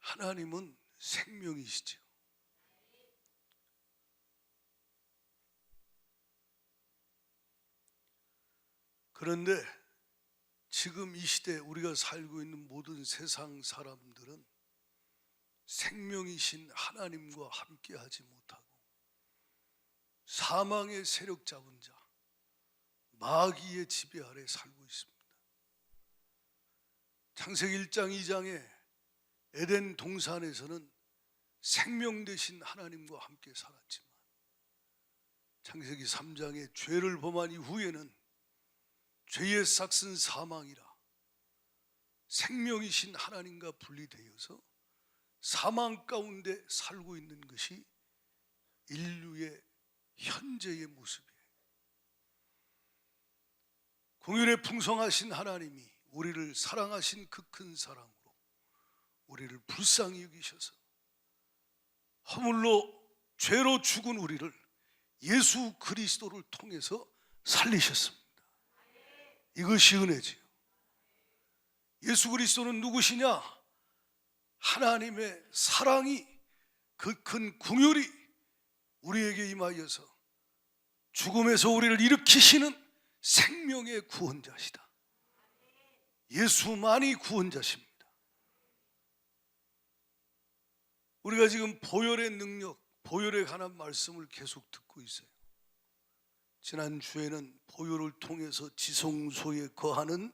하나님은 생명이시죠. 그런데 지금 이 시대 우리가 살고 있는 모든 세상 사람들은 생명이신 하나님과 함께하지 못하고 사망의 세력 잡은 자, 마귀의 지배 아래 살고 있습니다. 창세기 1장 2장에 에덴 동산에서는 생명 되신 하나님과 함께 살았지만 창세기 3장에 죄를 범한 이후에는 죄의 삭슨 사망이라 생명이신 하나님과 분리되어서 사망 가운데 살고 있는 것이 인류의 현재의 모습이에요. 공연에 풍성하신 하나님이 우리를 사랑하신 그 큰 사랑으로 우리를 불쌍히 여기셔서 허물로 죄로 죽은 우리를 예수 그리스도를 통해서 살리셨습니다. 이것이 은혜지요. 예수 그리스도는 누구시냐? 하나님의 사랑이 그 큰 긍휼이 우리에게 임하여서 죽음에서 우리를 일으키시는 생명의 구원자시다. 예수만이 구원자십니다. 우리가 지금 보혈의 능력, 보혈에 관한 말씀을 계속 듣고 있어요. 지난주에는 보혈을 통해서 지성소에 거하는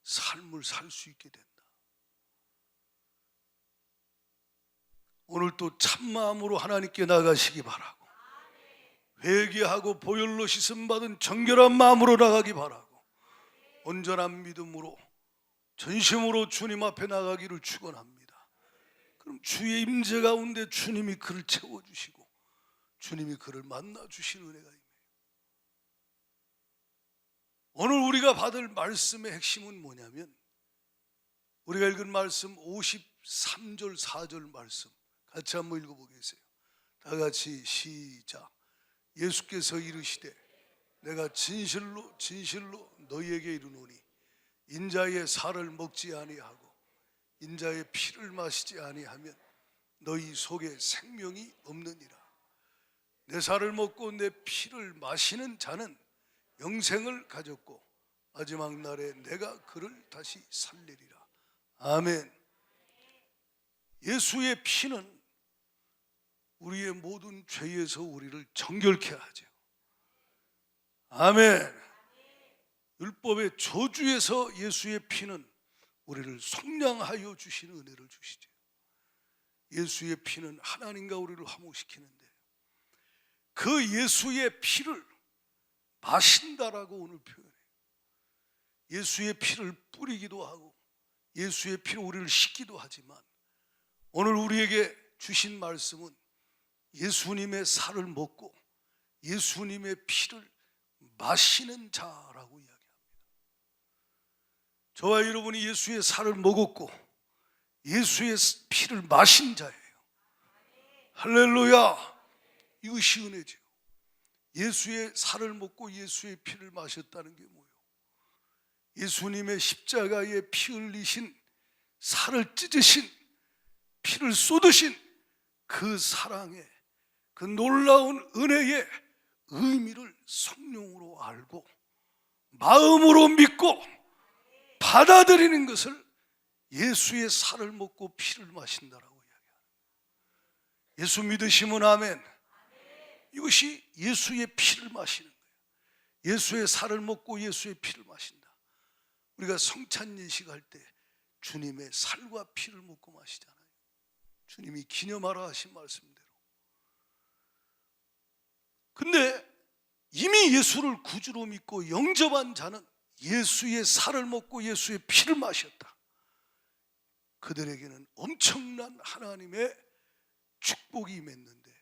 삶을 살 수 있게 된다. 오늘 또 참마음으로 하나님께 나가시기 바라고, 회개하고 보혈로 씻음 받은 정결한 마음으로 나가기 바라고, 온전한 믿음으로 전심으로 주님 앞에 나가기를 축원합니다. 그럼 주의 임재 가운데 주님이 그를 채워주시고 주님이 그를 만나주시는 은혜가 임해요. 오늘 우리가 받을 말씀의 핵심은 뭐냐면, 우리가 읽은 말씀 53절 4절 말씀 같이 한번 읽어보겠어요. 다 같이 시작. 예수께서 이르시되 내가 진실로 진실로 너희에게 이르노니 인자의 살을 먹지 아니하고 인자의 피를 마시지 아니하면 너희 속에 생명이 없느니라. 내 살을 먹고 내 피를 마시는 자는 영생을 가졌고 마지막 날에 내가 그를 다시 살리리라. 아멘. 예수의 피는 우리의 모든 죄에서 우리를 정결케 하죠. 아멘. 율법의 저주에서 예수의 피는 우리를 속량하여 주시는 은혜를 주시죠. 예수의 피는 하나님과 우리를 화목시키는데 그 예수의 피를 마신다라고 오늘 표현해요. 예수의 피를 뿌리기도 하고 예수의 피로 우리를 씻기도 하지만 오늘 우리에게 주신 말씀은 예수님의 살을 먹고 예수님의 피를 마시는 자라고 이야기합니다. 저와 여러분이 예수의 살을 먹었고 예수의 피를 마신 자예요. 할렐루야. 이것이 은혜죠. 예수의 살을 먹고 예수의 피를 마셨다는 게 뭐예요? 예수님의 십자가에 피 흘리신, 살을 찢으신, 피를 쏟으신 그 사랑의 그 놀라운 은혜의 의미를 성령으로 알고 마음으로 믿고 받아들이는 것을 예수의 살을 먹고 피를 마신다라고 이야기합니다. 예수 믿으시면 아멘. 이것이 예수의 피를 마시는 거예요. 예수의 살을 먹고 예수의 피를 마신다. 우리가 성찬 예식할 때 주님의 살과 피를 먹고 마시잖아요. 주님이 기념하라 하신 말씀대로. 근데 이미 예수를 구주로 믿고 영접한 자는 예수의 살을 먹고 예수의 피를 마셨다. 그들에게는 엄청난 하나님의 축복이 임했는데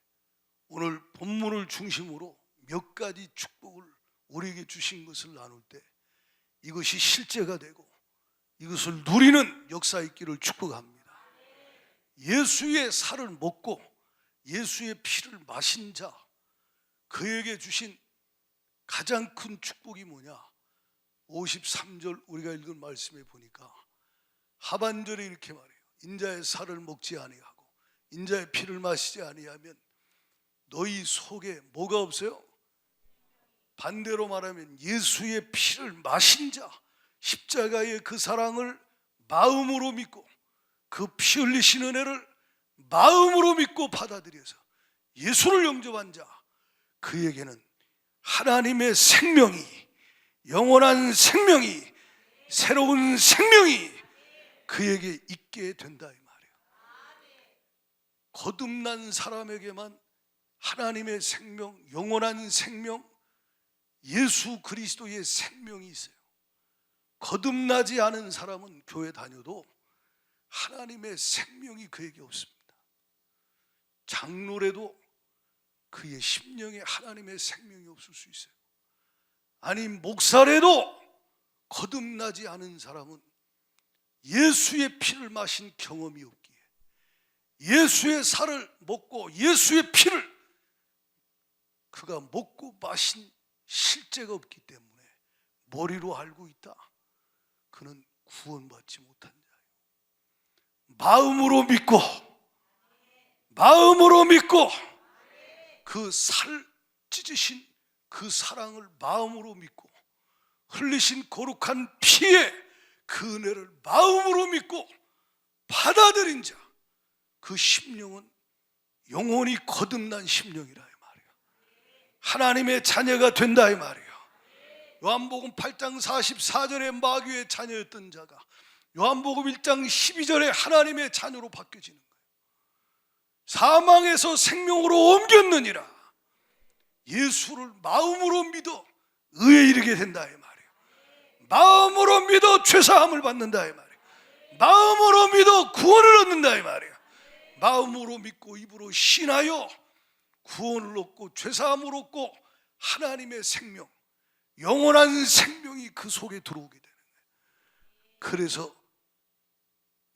오늘 본문을 중심으로 몇 가지 축복을 우리에게 주신 것을 나눌 때 이것이 실제가 되고 이것을 누리는 역사 있기를 축복합니다. 예수의 살을 먹고 예수의 피를 마신 자, 그에게 주신 가장 큰 축복이 뭐냐? 53절 우리가 읽은 말씀에 보니까 하반절에 이렇게 말해요. 인자의 살을 먹지 아니하고 인자의 피를 마시지 아니하면 너희 속에 뭐가 없어요? 반대로 말하면 예수의 피를 마신 자, 십자가의 그 사랑을 마음으로 믿고 그 피 흘리신 은혜를 마음으로 믿고 받아들여서 예수를 영접한 자, 그에게는 하나님의 생명이, 영원한 생명이, 새로운 생명이 그에게 있게 된다 이 말이에요. 거듭난 사람에게만 하나님의 생명, 영원한 생명, 예수 그리스도의 생명이 있어요. 거듭나지 않은 사람은 교회 다녀도 하나님의 생명이 그에게 없습니다. 장로라도 그의 심령에 하나님의 생명이 없을 수 있어요. 아니 목사라도 거듭나지 않은 사람은 예수의 피를 마신 경험이 없기에, 예수의 살을 먹고 예수의 피를 그가 먹고 마신 실제가 없기 때문에 머리로 알고 있다. 그는 구원받지 못한 자예요. 마음으로 믿고 그 살 찢으신 그 사랑을 마음으로 믿고 흘리신 거룩한 피에 그 은혜를 마음으로 믿고 받아들인 자, 그 심령은 영원히 거듭난 심령이라 이 말이에요. 하나님의 자녀가 된다 이 말이에요. 요한복음 8장 44절에 마귀의 자녀였던 자가 요한복음 1장 12절에 하나님의 자녀로 바뀌어지는 거예요. 사망에서 생명으로 옮겼느니라. 예수를 마음으로 믿어 의에 이르게 된다 이 말이에요. 마음으로 믿어 죄사함을 받는다 이 말이에요. 마음으로 믿어 구원을 얻는다 이 말이에요. 마음으로 믿고 입으로 신하여 구원을 얻고 죄사함을 얻고 하나님의 생명, 영원한 생명이 그 속에 들어오게 되는 거예요. 그래서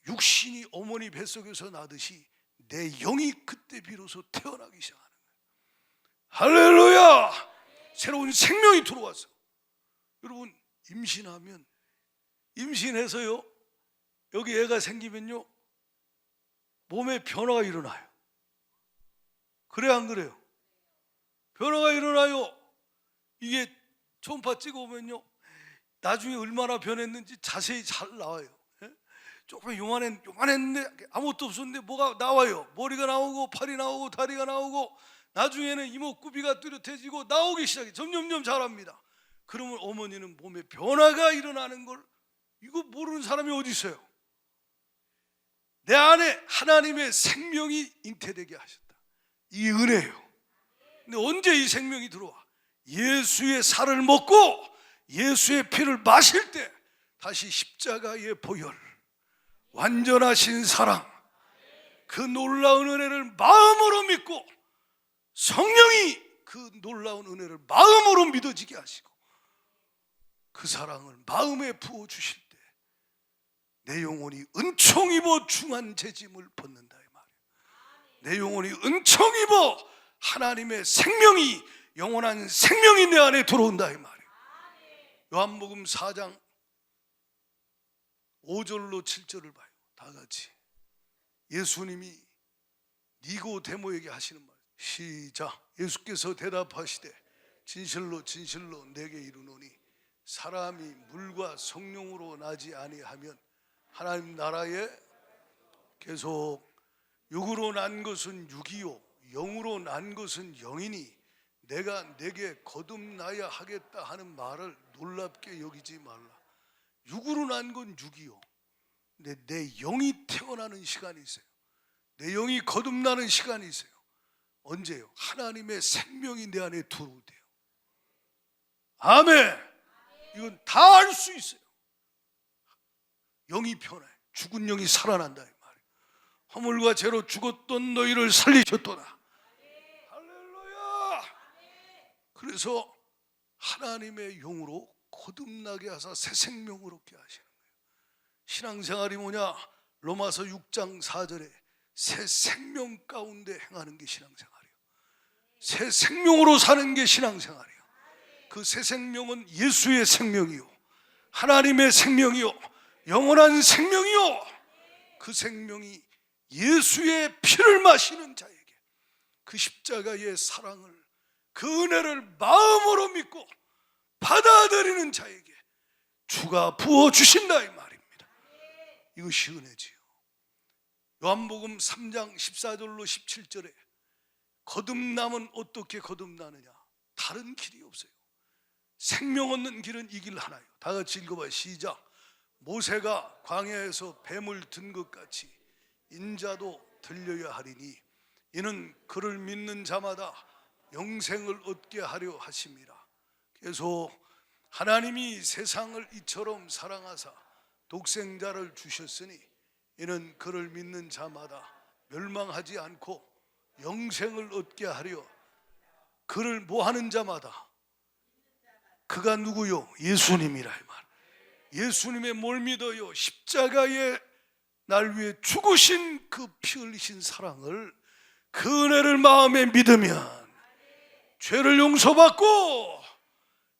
육신이 어머니 뱃속에서 나듯이 내 영이 그때 비로소 태어나기 시작하는 거예요. 할렐루야! 새로운 생명이 들어왔어. 여러분 임신하면, 임신해서요 여기 애가 생기면요 몸에 변화가 일어나요. 그래 안 그래요? 변화가 일어나요. 이게 초음파 찍어보면요 나중에 얼마나 변했는지 자세히 잘 나와요. 조금 요만했는데 아무것도 없었는데 뭐가 나와요. 머리가 나오고 팔이 나오고 다리가 나오고 나중에는 이목구비가 뚜렷해지고 나오기 시작해. 점점점 자랍니다. 그러면 어머니는 몸에 변화가 일어나는 걸 이거 모르는 사람이 어디 있어요? 내 안에 하나님의 생명이 잉태되게 하셨다. 이 은혜예요. 근데 언제 이 생명이 들어와? 예수의 살을 먹고 예수의 피를 마실 때 다시 십자가의 보혈, 완전하신 사랑, 그 놀라운 은혜를 마음으로 믿고 성령이 그 놀라운 은혜를 마음으로 믿어지게 하시고 그 사랑을 마음에 부어주실 때 내 영혼이 은총 입어 중한 재짐을 벗는다 이 말이에요. 내 영혼이 은총 입어 하나님의 생명이, 영원한 생명이 내 안에 들어온다 이 말이에요. 요한복음 4장 5절로 7절을 봐요. 다 같이 예수님이 니고데모에게 하시는 말, 시작. 예수께서 대답하시되 진실로 진실로 내게 이르노니 사람이 물과 성령으로 나지 아니하면 하나님 나라에, 계속 육으로 난 것은 육이요 영으로 난 것은 영이니 내가 내게 거듭나야 하겠다 하는 말을 놀랍게 여기지 말라. 육으로 난 건 육이요, 근데 내 영이 태어나는 시간이 있어요. 내 영이 거듭나는 시간이 있어요. 언제요? 하나님의 생명이 내 안에 들어올 때요. 아멘. 이건 다 알 수 있어요. 영이 변해, 죽은 영이 살아난다 이 말이에요. 허물과 죄로 죽었던 너희를 살리셨도다. 할렐루야. 그래서 하나님의 영으로 거듭나게 하사 새 생명을 얻게 하시는 거예요. 신앙생활이 뭐냐? 로마서 6장 4절에 새 생명 가운데 행하는 게 신앙생활이에요. 새 생명으로 사는 게 신앙생활이에요. 그 새 생명은 예수의 생명이요, 하나님의 생명이요, 영원한 생명이요, 그 생명이 예수의 피를 마시는 자에게, 그 십자가의 사랑을, 그 은혜를 마음으로 믿고 받아들이는 자에게 주가 부어주신다 이 말입니다. 이것이 은혜지요. 요한복음 3장 14절로 17절에 거듭남은 어떻게 거듭나느냐? 다른 길이 없어요. 생명 얻는 길은 이 길 하나요. 다 같이 읽어봐요. 시작. 모세가 광야에서 뱀을 든 것 같이 인자도 들려야 하리니 이는 그를 믿는 자마다 영생을 얻게 하려 하심이라. 그래서 하나님이 세상을 이처럼 사랑하사 독생자를 주셨으니 이는 그를 믿는 자마다 멸망하지 않고 영생을 얻게 하려. 그를 뭐하는 자마다. 그가 누구요? 예수님이라 이 말. 예수님의 뭘 믿어요? 십자가에 날 위해 죽으신 그 피 흘리신 사랑을, 그 은혜를 마음에 믿으면 죄를 용서받고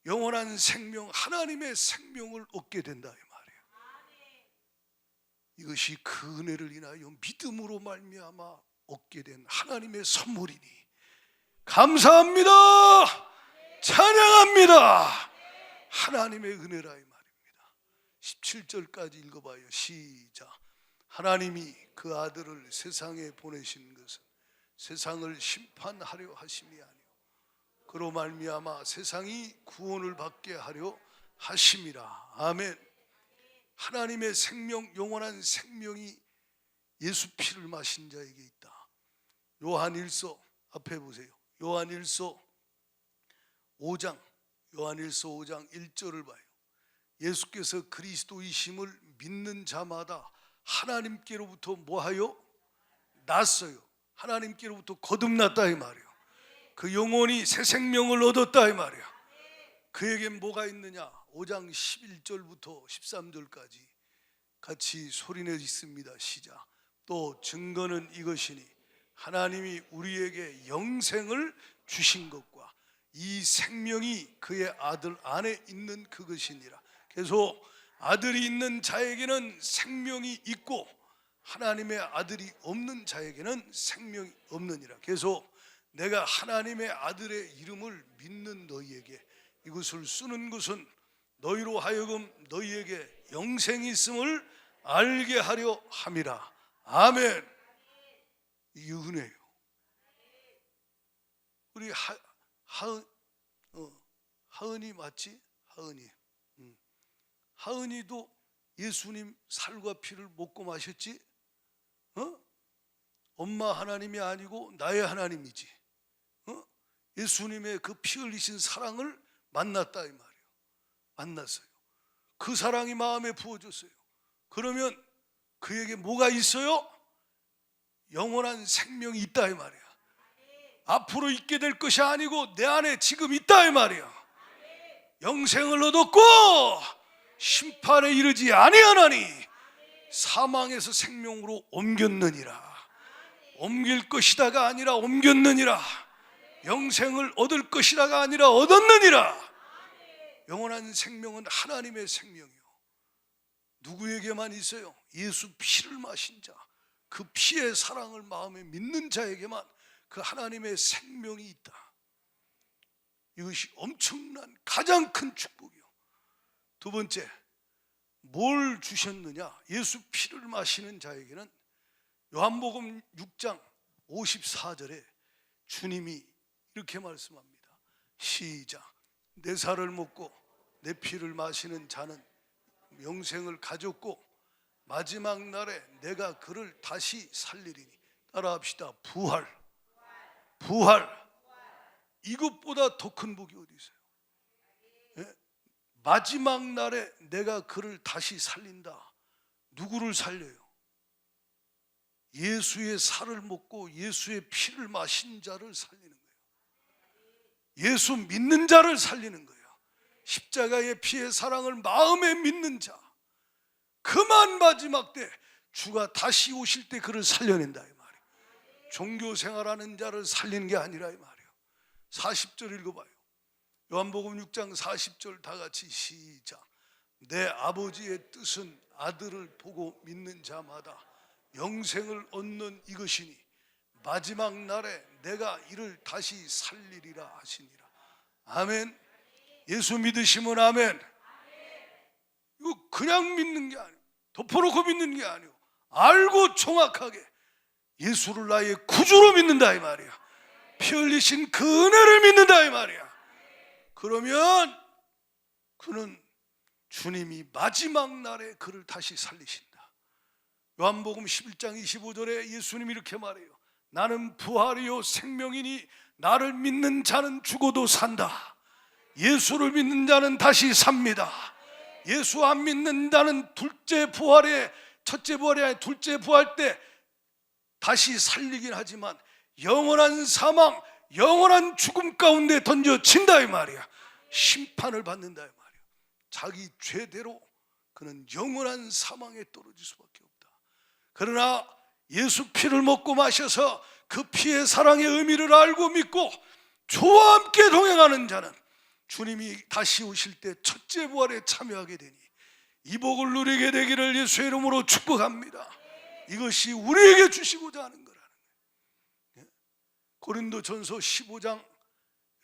영원한 생명, 하나님의 생명을 얻게 된다 이 말이에요. 이것이 그 은혜를 인하여 믿음으로 말미암아 얻게 된 하나님의 선물이니 감사합니다. 찬양합니다. 하나님의 은혜라 이 말입니다. 17절까지 읽어봐요. 시작. 하나님이 그 아들을 세상에 보내신 것은 세상을 심판하려 하심이 아니요 그로 말미암아 세상이 구원을 받게 하려 하심이라. 아멘. 하나님의 생명, 영원한 생명이 예수 피를 마신 자에게 있다. 요한일서 앞에 보세요. 요한일서 5장 1절을 봐요. 예수께서 그리스도이심을 믿는 자마다 하나님께로부터 뭐하여? 났어요. 하나님께로부터 거듭났다 이 말이에요. 그 영혼이 새 생명을 얻었다 이 말이에요. 그에게 뭐가 있느냐? 5장 11절부터 13절까지 같이 소리내 있습니다. 시작. 또 증거는 이것이니 하나님이 우리에게 영생을 주신 것과 이 생명이 그의 아들 안에 있는 그것이니라. 그래서 아들이 있는 자에게는 생명이 있고 하나님의 아들이 없는 자에게는 생명이 없느니라. 그래서 내가 하나님의 아들의 이름을 믿는 너희에게 이것을 쓰는 것은 너희로 하여금 너희에게 영생이 있음을 알게 하려 함이라. 아멘. 이 은혜요. 우리 하은이 맞지? 하은이도 예수님 살과 피를 먹고 마셨지? 엄마 하나님이 아니고 나의 하나님이지. 예수님의 그 피 흘리신 사랑을 만났다 이 말이에요. 만났어요. 그 사랑이 마음에 부어졌어요. 그러면 그에게 뭐가 있어요? 영원한 생명이 있다 이 말이야. 앞으로 있게 될 것이 아니고 내 안에 지금 있다 이 말이야. 영생을 얻었고 심판에 이르지 아니하나니 사망에서 생명으로 옮겼느니라. 옮길 것이다가 아니라 옮겼느니라. 영생을 얻을 것이다가 아니라 얻었느니라. 영원한 생명은 하나님의 생명이요. 누구에게만 있어요? 예수 피를 마신 자, 그 피의 사랑을 마음에 믿는 자에게만 그 하나님의 생명이 있다. 이것이 엄청난 가장 큰 축복이요. 두 번째, 뭘 주셨느냐? 예수 피를 마시는 자에게는 요한복음 6장 54절에 주님이 이렇게 말씀합니다. 시작. 내 살을 먹고 내 피를 마시는 자는 영생을 가졌고 마지막 날에 내가 그를 다시 살리리니. 따라합시다. 부활. 이것보다 더 큰 복이 어디 있어요? 예? 마지막 날에 내가 그를 다시 살린다. 누구를 살려요? 예수의 살을 먹고 예수의 피를 마신 자를 살리는 거예요. 예수 믿는 자를 살리는 거예요. 십자가의 피의 사랑을 마음에 믿는 자, 그만 마지막 때 주가 다시 오실 때 그를 살려낸다 이 말이에요. 종교 생활하는 자를 살리는 게 아니라 이 말이에요. 40절 읽어봐요. 요한복음 6장 40절 다 같이 시작. 내 아버지의 뜻은 아들을 보고 믿는 자마다 영생을 얻는 이것이니 마지막 날에 내가 이를 다시 살리리라 하시니라. 아멘. 예수 믿으시면 아멘. 이거 그냥 믿는 게 아니에요. 덮어놓고 믿는 게 아니에요. 알고 정확하게 예수를 나의 구주로 믿는다 이 말이야. 피 흘리신 그 은혜를 믿는다 이 말이야. 그러면 그는 주님이 마지막 날에 그를 다시 살리신다. 요한복음 11장 25절에 예수님이 이렇게 말해요. 나는 부활이요 생명이니 나를 믿는 자는 죽어도 산다. 예수를 믿는 자는 다시 삽니다. 예수 안 믿는 자는 둘째 부활에, 첫째 부활이 아니라 둘째 부활 때 다시 살리긴 하지만 영원한 사망, 영원한 죽음 가운데 던져진다 이 말이야. 심판을 받는다 이 말이야. 자기 죄대로 그는 영원한 사망에 떨어질 수밖에 없다. 그러나 예수 피를 먹고 마셔서 그 피의 사랑의 의미를 알고 믿고 주와 함께 동행하는 자는 주님이 다시 오실 때 첫째 부활에 참여하게 되니 이 복을 누리게 되기를 예수의 이름으로 축복합니다. 이것이 우리에게 주시고자 하는 거라는 거예요. 고린도전서 15장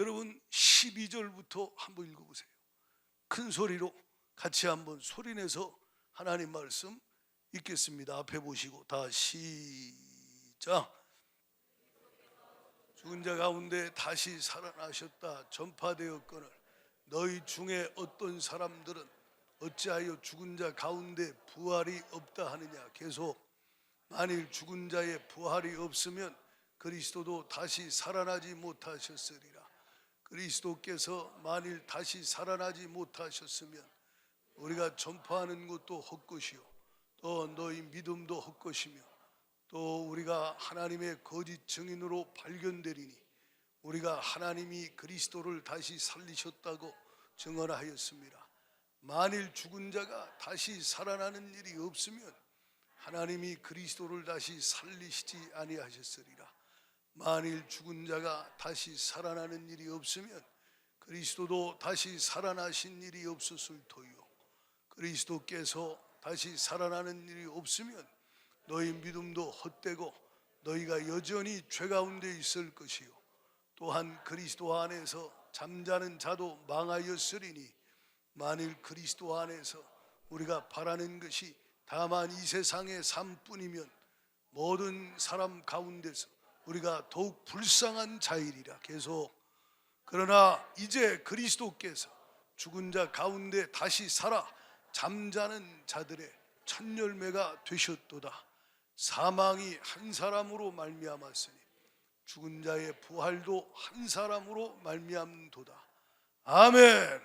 여러분 12절부터 한번 읽어보세요. 큰 소리로 같이 한번 소리내서 하나님 말씀 읽겠습니다. 앞에 보시고 다 시작. 죽은 자 가운데 다시 살아나셨다 전파되었거늘 너희 중에 어떤 사람들은 어찌하여 죽은 자 가운데 부활이 없다 하느냐. 계속 만일 죽은 자의 부활이 없으면 그리스도도 다시 살아나지 못하셨으리라. 그리스도께서 만일 다시 살아나지 못하셨으면 우리가 전파하는 것도 헛것이요 또 너희 믿음도 헛것이며 또 우리가 하나님의 거짓 증인으로 발견되리니 우리가 하나님이 그리스도를 다시 살리셨다고 증언하였습니다. 만일 죽은 자가 다시 살아나는 일이 없으면 하나님이 그리스도를 다시 살리시지 아니하셨으리라. 만일 죽은 자가 다시 살아나는 일이 없으면 그리스도도 다시 살아나신 일이 없었을 터이요 그리스도께서 다시 살아나는 일이 없으면 너희 믿음도 헛되고 너희가 여전히 죄 가운데 있을 것이요 또한 그리스도 안에서 잠자는 자도 망하였으리니 만일 그리스도 안에서 우리가 바라는 것이 다만 이 세상의 삶뿐이면 모든 사람 가운데서 우리가 더욱 불쌍한 자이리라. 계속 그러나 이제 그리스도께서 죽은 자 가운데 다시 살아 잠자는 자들의 첫 열매가 되셨도다. 사망이 한 사람으로 말미암았으니 죽은 자의 부활도 한 사람으로 말미암도다. 아멘.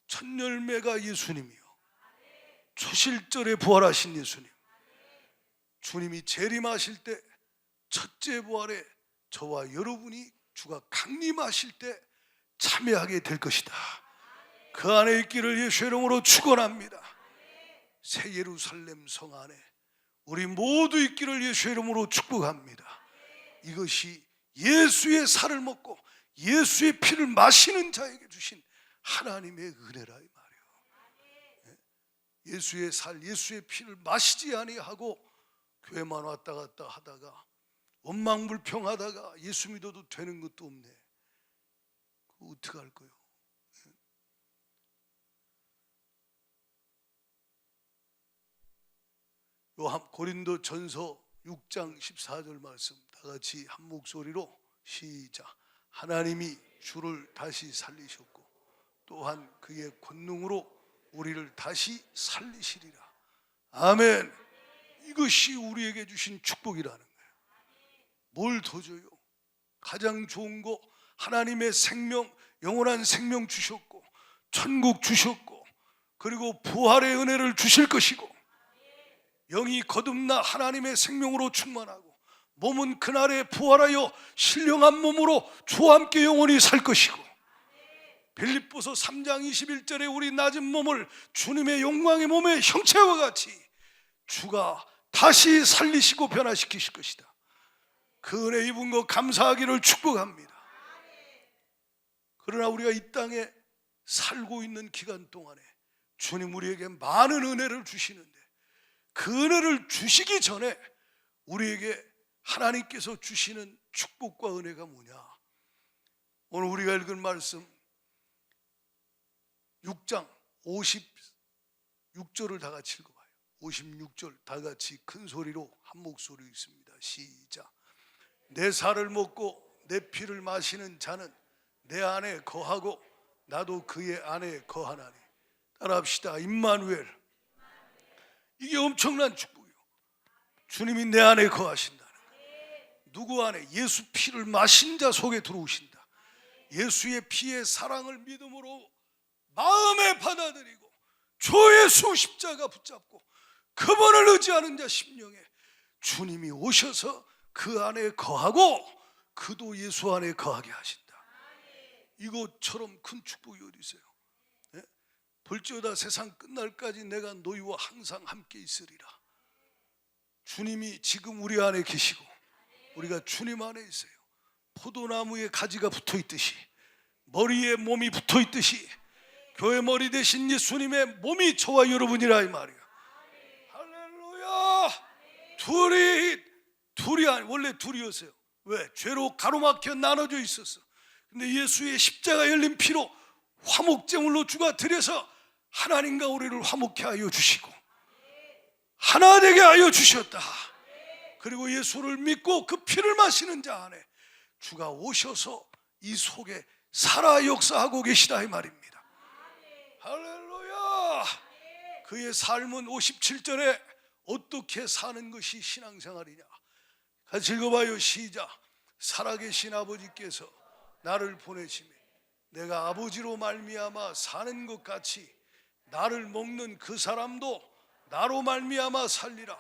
첫 열매가 예수님이요 초실절에 부활하신 예수님. 주님이 재림하실 때 첫째 부활에 저와 여러분이 주가 강림하실 때 참여하게 될 것이다. 그 안에 있기를 예수의 이름으로 축원합니다. 새 예루살렘 성 안에 우리 모두 있기를 예수의 이름으로 축복합니다. 이것이 예수의 살을 먹고 예수의 피를 마시는 자에게 주신 하나님의 은혜라 이 말이에요. 예수의 살, 예수의 피를 마시지 아니하고 교회만 왔다 갔다 하다가 원망불평하다가 예수 믿어도 되는 것도 없네. 그거 어떻게 할 거예요? 고린도 전서 6장 14절 말씀 다 같이 한 목소리로 시작. 하나님이 주를 다시 살리셨고 또한 그의 권능으로 우리를 다시 살리시리라. 아멘. 이것이 우리에게 주신 축복이라는 거예요. 뭘 더 줘요? 가장 좋은 거 하나님의 생명, 영원한 생명 주셨고 천국 주셨고 그리고 부활의 은혜를 주실 것이고 영이 거듭나 하나님의 생명으로 충만하고 몸은 그날에 부활하여 신령한 몸으로 주와 함께 영원히 살 것이고 빌립보서 3장 21절에 우리 낮은 몸을 주님의 영광의 몸의 형체와 같이 주가 다시 살리시고 변화시키실 것이다. 그 은혜 입은 것 감사하기를 축복합니다. 그러나 우리가 이 땅에 살고 있는 기간 동안에 주님 우리에게 많은 은혜를 주시는데 그 은혜를 주시기 전에 우리에게 하나님께서 주시는 축복과 은혜가 뭐냐? 오늘 우리가 읽은 말씀 6장 56절을 다 같이 읽어봐요. 56절 다 같이 큰 소리로 한 목소리로 읽습니다. 시작. 내 살을 먹고 내 피를 마시는 자는 내 안에 거하고 나도 그의 안에 거하나니. 따라합시다. 임마누엘. 이게 엄청난 축복이에요. 주님이 내 안에 거하신다는 거예요. 누구 안에? 예수 피를 마신 자 속에 들어오신다. 예수의 피의 사랑을 믿음으로 마음에 받아들이고 주 예수 십자가 붙잡고 그분을 의지하는 자 심령에 주님이 오셔서 그 안에 거하고 그도 예수 안에 거하게 하신다. 이것처럼 큰 축복이 어디 있어요? 네? 볼지어다 세상 끝날까지 내가 너희와 항상 함께 있으리라. 주님이 지금 우리 안에 계시고 우리가 주님 안에 있어요. 포도나무에 가지가 붙어 있듯이 머리에 몸이 붙어 있듯이 교회 머리 대신 예수님의 몸이 저와 여러분이라 이 말이야. 할렐루야. 둘이 아니 원래 둘이었어요. 왜? 죄로 가로막혀 나눠져 있었어. 근데 예수의 십자가 열린 피로 화목제물로 주가 드려서 하나님과 우리를 화목케 하여 주시고 하나 되게 하여 주셨다. 그리고 예수를 믿고 그 피를 마시는 자 안에 주가 오셔서 이 속에 살아 역사하고 계시다 이 말입니다. 할렐루야. 그의 삶은 57절에 어떻게 사는 것이 신앙생활이냐? 같이 읽어봐요. 시작. 살아계신 아버지께서 나를 보내시매 내가 아버지로 말미암아 사는 것 같이 나를 먹는 그 사람도 나로 말미암아 살리라.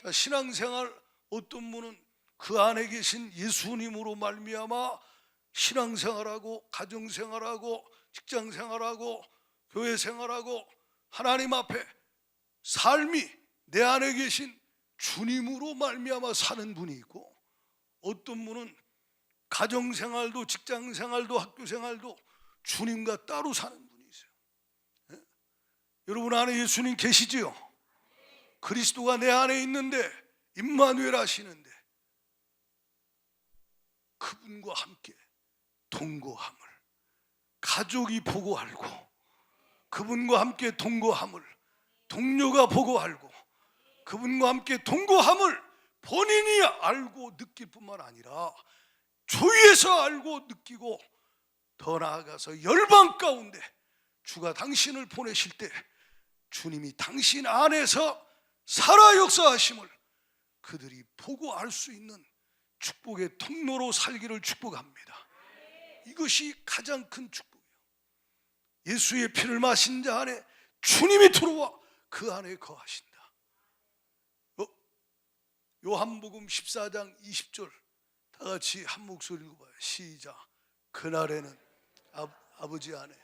자, 신앙생활 어떤 분은 그 안에 계신 예수님으로 말미암아 신앙생활하고 가정생활하고 직장생활하고 교회생활하고 하나님 앞에 삶이 내 안에 계신 주님으로 말미암아 사는 분이 있고 어떤 분은 가정생활도 직장생활도 학교생활도 주님과 따로 사는 분이 있어요. 네? 여러분 안에 예수님 계시지요? 그리스도가 내 안에 있는데 임마누엘 하시는데 그분과 함께 동거함을 가족이 보고 알고 그분과 함께 동거함을 동료가 보고 알고 그분과 함께 동거함을 본인이 알고 느낄 뿐만 아니라 주위에서 알고 느끼고 더 나아가서 열방 가운데 주가 당신을 보내실 때 주님이 당신 안에서 살아 역사하심을 그들이 보고 알 수 있는 축복의 통로로 살기를 축복합니다. 이것이 가장 큰 축복이에요. 예수의 피를 마신 자 안에 주님이 들어와 그 안에 거하신다. 요한복음 14장 20절 다 같이 한 목소리 읽어봐요. 시작. 그날에는 아버지 안에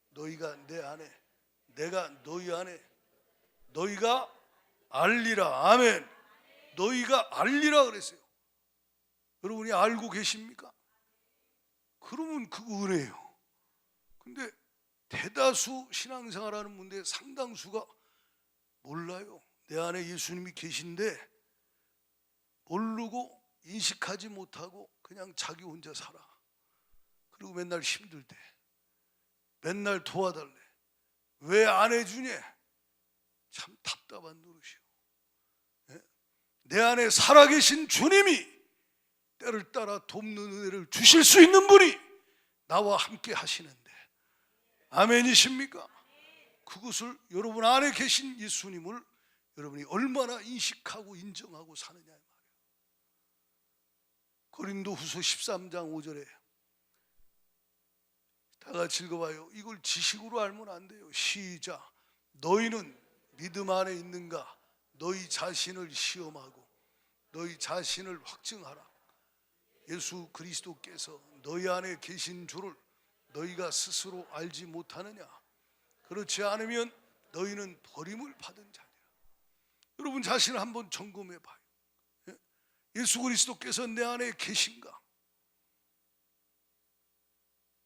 너희가 내 안에 내가 너희 안에 너희가 알리라. 아멘. 너희가 알리라 그랬어요. 여러분이 알고 계십니까? 그러면 그거 은혜예요. 근데 대다수 신앙생활하는 분들 상당수가 몰라요. 내 안에 예수님이 계신데 모르고 인식하지 못하고 그냥 자기 혼자 살아. 그리고 맨날 힘들대. 맨날 도와달래. 왜 안 해주냐? 참 답답한 노릇이요. 내 안에 살아계신 주님이 때를 따라 돕는 은혜를 주실 수 있는 분이 나와 함께 하시는데 아멘이십니까? 그것을 여러분 안에 계신 예수님을 여러분이 얼마나 인식하고 인정하고 사느냐 말이에요. 고린도후서 13장 5절에 다 같이 읽어봐요. 이걸 지식으로 알면 안 돼요. 시작. 너희는 믿음 안에 있는가? 너희 자신을 시험하고 너희 자신을 확증하라. 예수 그리스도께서 너희 안에 계신 줄을 너희가 스스로 알지 못하느냐? 그렇지 않으면 너희는 버림을 받은 자니라. 여러분 자신을 한번 점검해 봐요. 예수 그리스도께서 내 안에 계신가?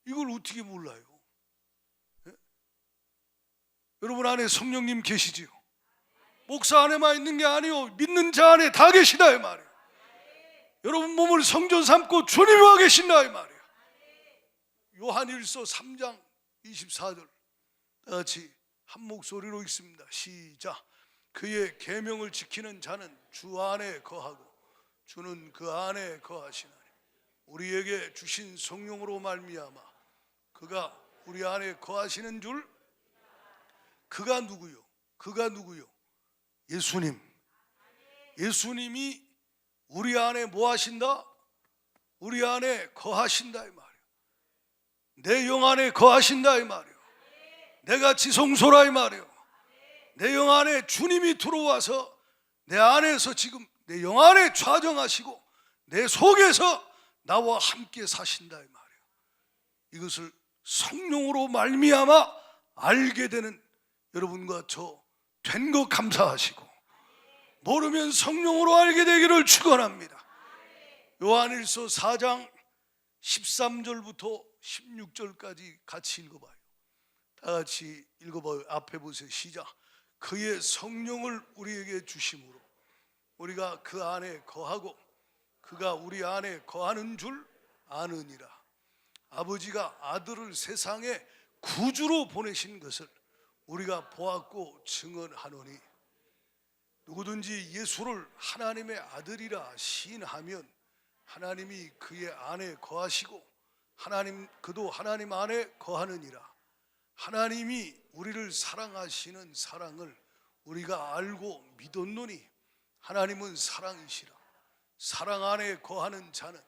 이걸 어떻게 몰라요? 여러분 안에 성령님 계시지요? 목사 안에만 있는 게 아니요, 믿는 자 안에 다 계시다 이 말이에요. 여러분 몸을 성전 삼고 주님이 와 계신다 이 말이에요. 요한일서 3장 24절 다 같이 한 목소리로 읽습니다. 시작. 그의 계명을 지키는 자는 주 안에 거하고 주는 그 안에 거하시나니 우리에게 주신 성령으로 말미암아 그가 우리 안에 거하시는 줄. 그가 누구요? 그가 누구요? 예수님. 예수님이 우리 안에 뭐 하신다? 우리 안에 거하신다 이 말이에요. 내 영 안에 거하신다 이 말이에요. 내가 지성소라 이 말이에요. 내 영 안에 주님이 들어와서 내 안에서 지금 내 영 안에 좌정하시고 내 속에서 나와 함께 사신다 이 말이에요. 이것을 성령으로 말미암아 알게 되는 여러분과 저 된 것 감사하시고, 모르면 성령으로 알게 되기를 축원합니다. 요한일서 4장 13절부터 16절까지 같이 읽어봐요. 다 같이 읽어봐요. 앞에 보세요. 시작. 그의 성령을 우리에게 주심으로 우리가 그 안에 거하고 그가 우리 안에 거하는 줄 아느니라. 아버지가 아들을 세상에 구주로 보내신 것을 우리가 보았고 증언하노니 누구든지 예수를 하나님의 아들이라 시인하면 하나님이 그의 안에 거하시고 그도 하나님 안에 거하느니라. 하나님이 우리를 사랑하시는 사랑을 우리가 알고 믿었노니 하나님은 사랑이시라. 사랑 안에 거하는 자는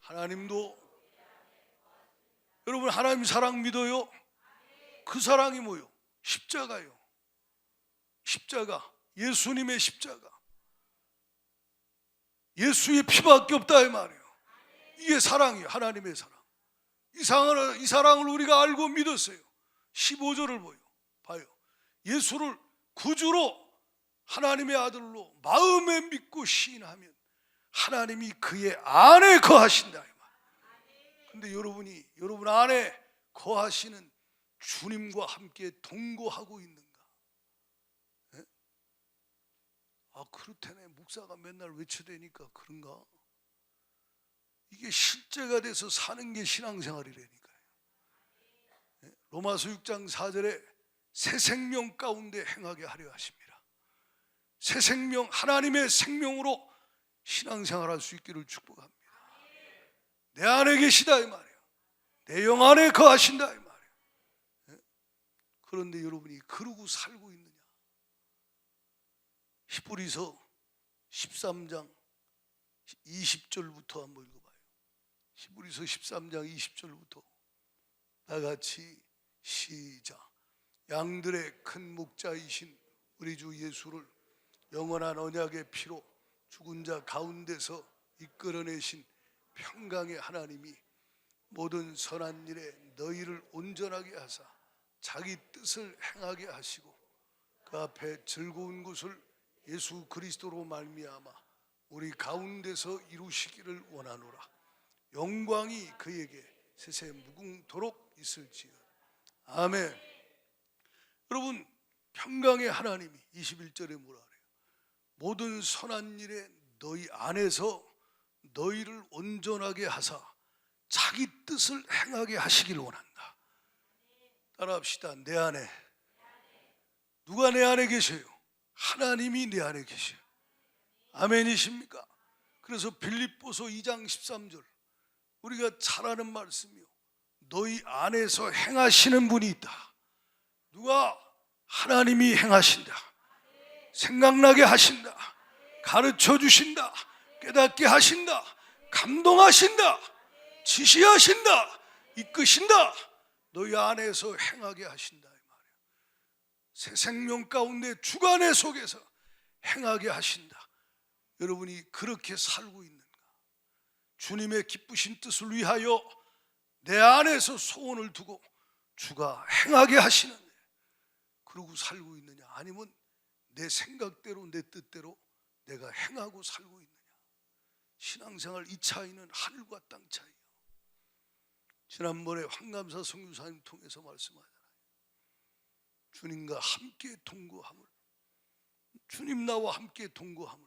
하나님도. 여러분 하나님 사랑 믿어요? 그 사랑이 뭐요? 십자가요. 십자가, 예수님의 십자가. 예수의 피밖에 없다 이 말이에요. 이게 사랑이에요. 하나님의 사랑. 이 사랑을 우리가 알고 믿었어요. 15절을 봐요. 예수를 구주로 하나님의 아들로 마음에 믿고 시인하면 하나님이 그의 안에 거하신다 이 말. 근데 여러분 안에 거하시는 주님과 함께 동거하고 있는가? 네? 그렇다네. 목사가 맨날 외쳐대니까 그런가? 이게 실제가 돼서 사는 게 신앙생활이라니까요. 네? 로마서 6장 4절에 새 생명 가운데 행하게 하려 하십니다. 새 생명, 하나님의 생명으로 신앙생활할 수 있기를 축복합니다. 내 안에 계시다 이 말이에요. 내 영 안에 거하신다 이 말이에요. 그런데 여러분이 그러고 살고 있느냐? 히브리서 13장 20절부터 한번 읽어봐요. 히브리서 13장 20절부터 다 같이 시작. 양들의 큰 목자이신 우리 주 예수를 영원한 언약의 피로 죽은 자 가운데서 이끌어내신 평강의 하나님이 모든 선한 일에 너희를 온전하게 하사 자기 뜻을 행하게 하시고 그 앞에 즐거운 것을 예수 그리스도로 말미암아 우리 가운데서 이루시기를 원하노라. 영광이 그에게 세세 무궁토록 있을지어다. 아멘. 여러분 평강의 하나님이 21절에 뭐라 그래요? 모든 선한 일에 너희 안에서 너희를 온전하게 하사 자기 뜻을 행하게 하시길 원한다. 따라합시다. 내 안에. 누가 내 안에 계세요? 하나님이 내 안에 계세요. 아멘이십니까? 그래서 빌립보서 2장 13절 우리가 잘 아는 말씀이요. 너희 안에서 행하시는 분이 있다. 누가? 하나님이 행하신다. 생각나게 하신다. 가르쳐 주신다. 깨닫게 하신다. 감동하신다. 지시하신다. 이끄신다. 너희 안에서 행하게 하신다 이 말이에요. 새 생명 가운데 주관의 속에서 행하게 하신다. 여러분이 그렇게 살고 있는가? 주님의 기쁘신 뜻을 위하여 내 안에서 소원을 두고 주가 행하게 하시는데 그러고 살고 있느냐? 아니면 내 생각대로 내 뜻대로 내가 행하고 살고 있느냐? 신앙생활 이 차이는 하늘과 땅 차이예요. 지난번에 황감사 선교사님 통해서 말씀하잖아요. 주님과 함께 동거함을, 주님 나와 함께 동거함을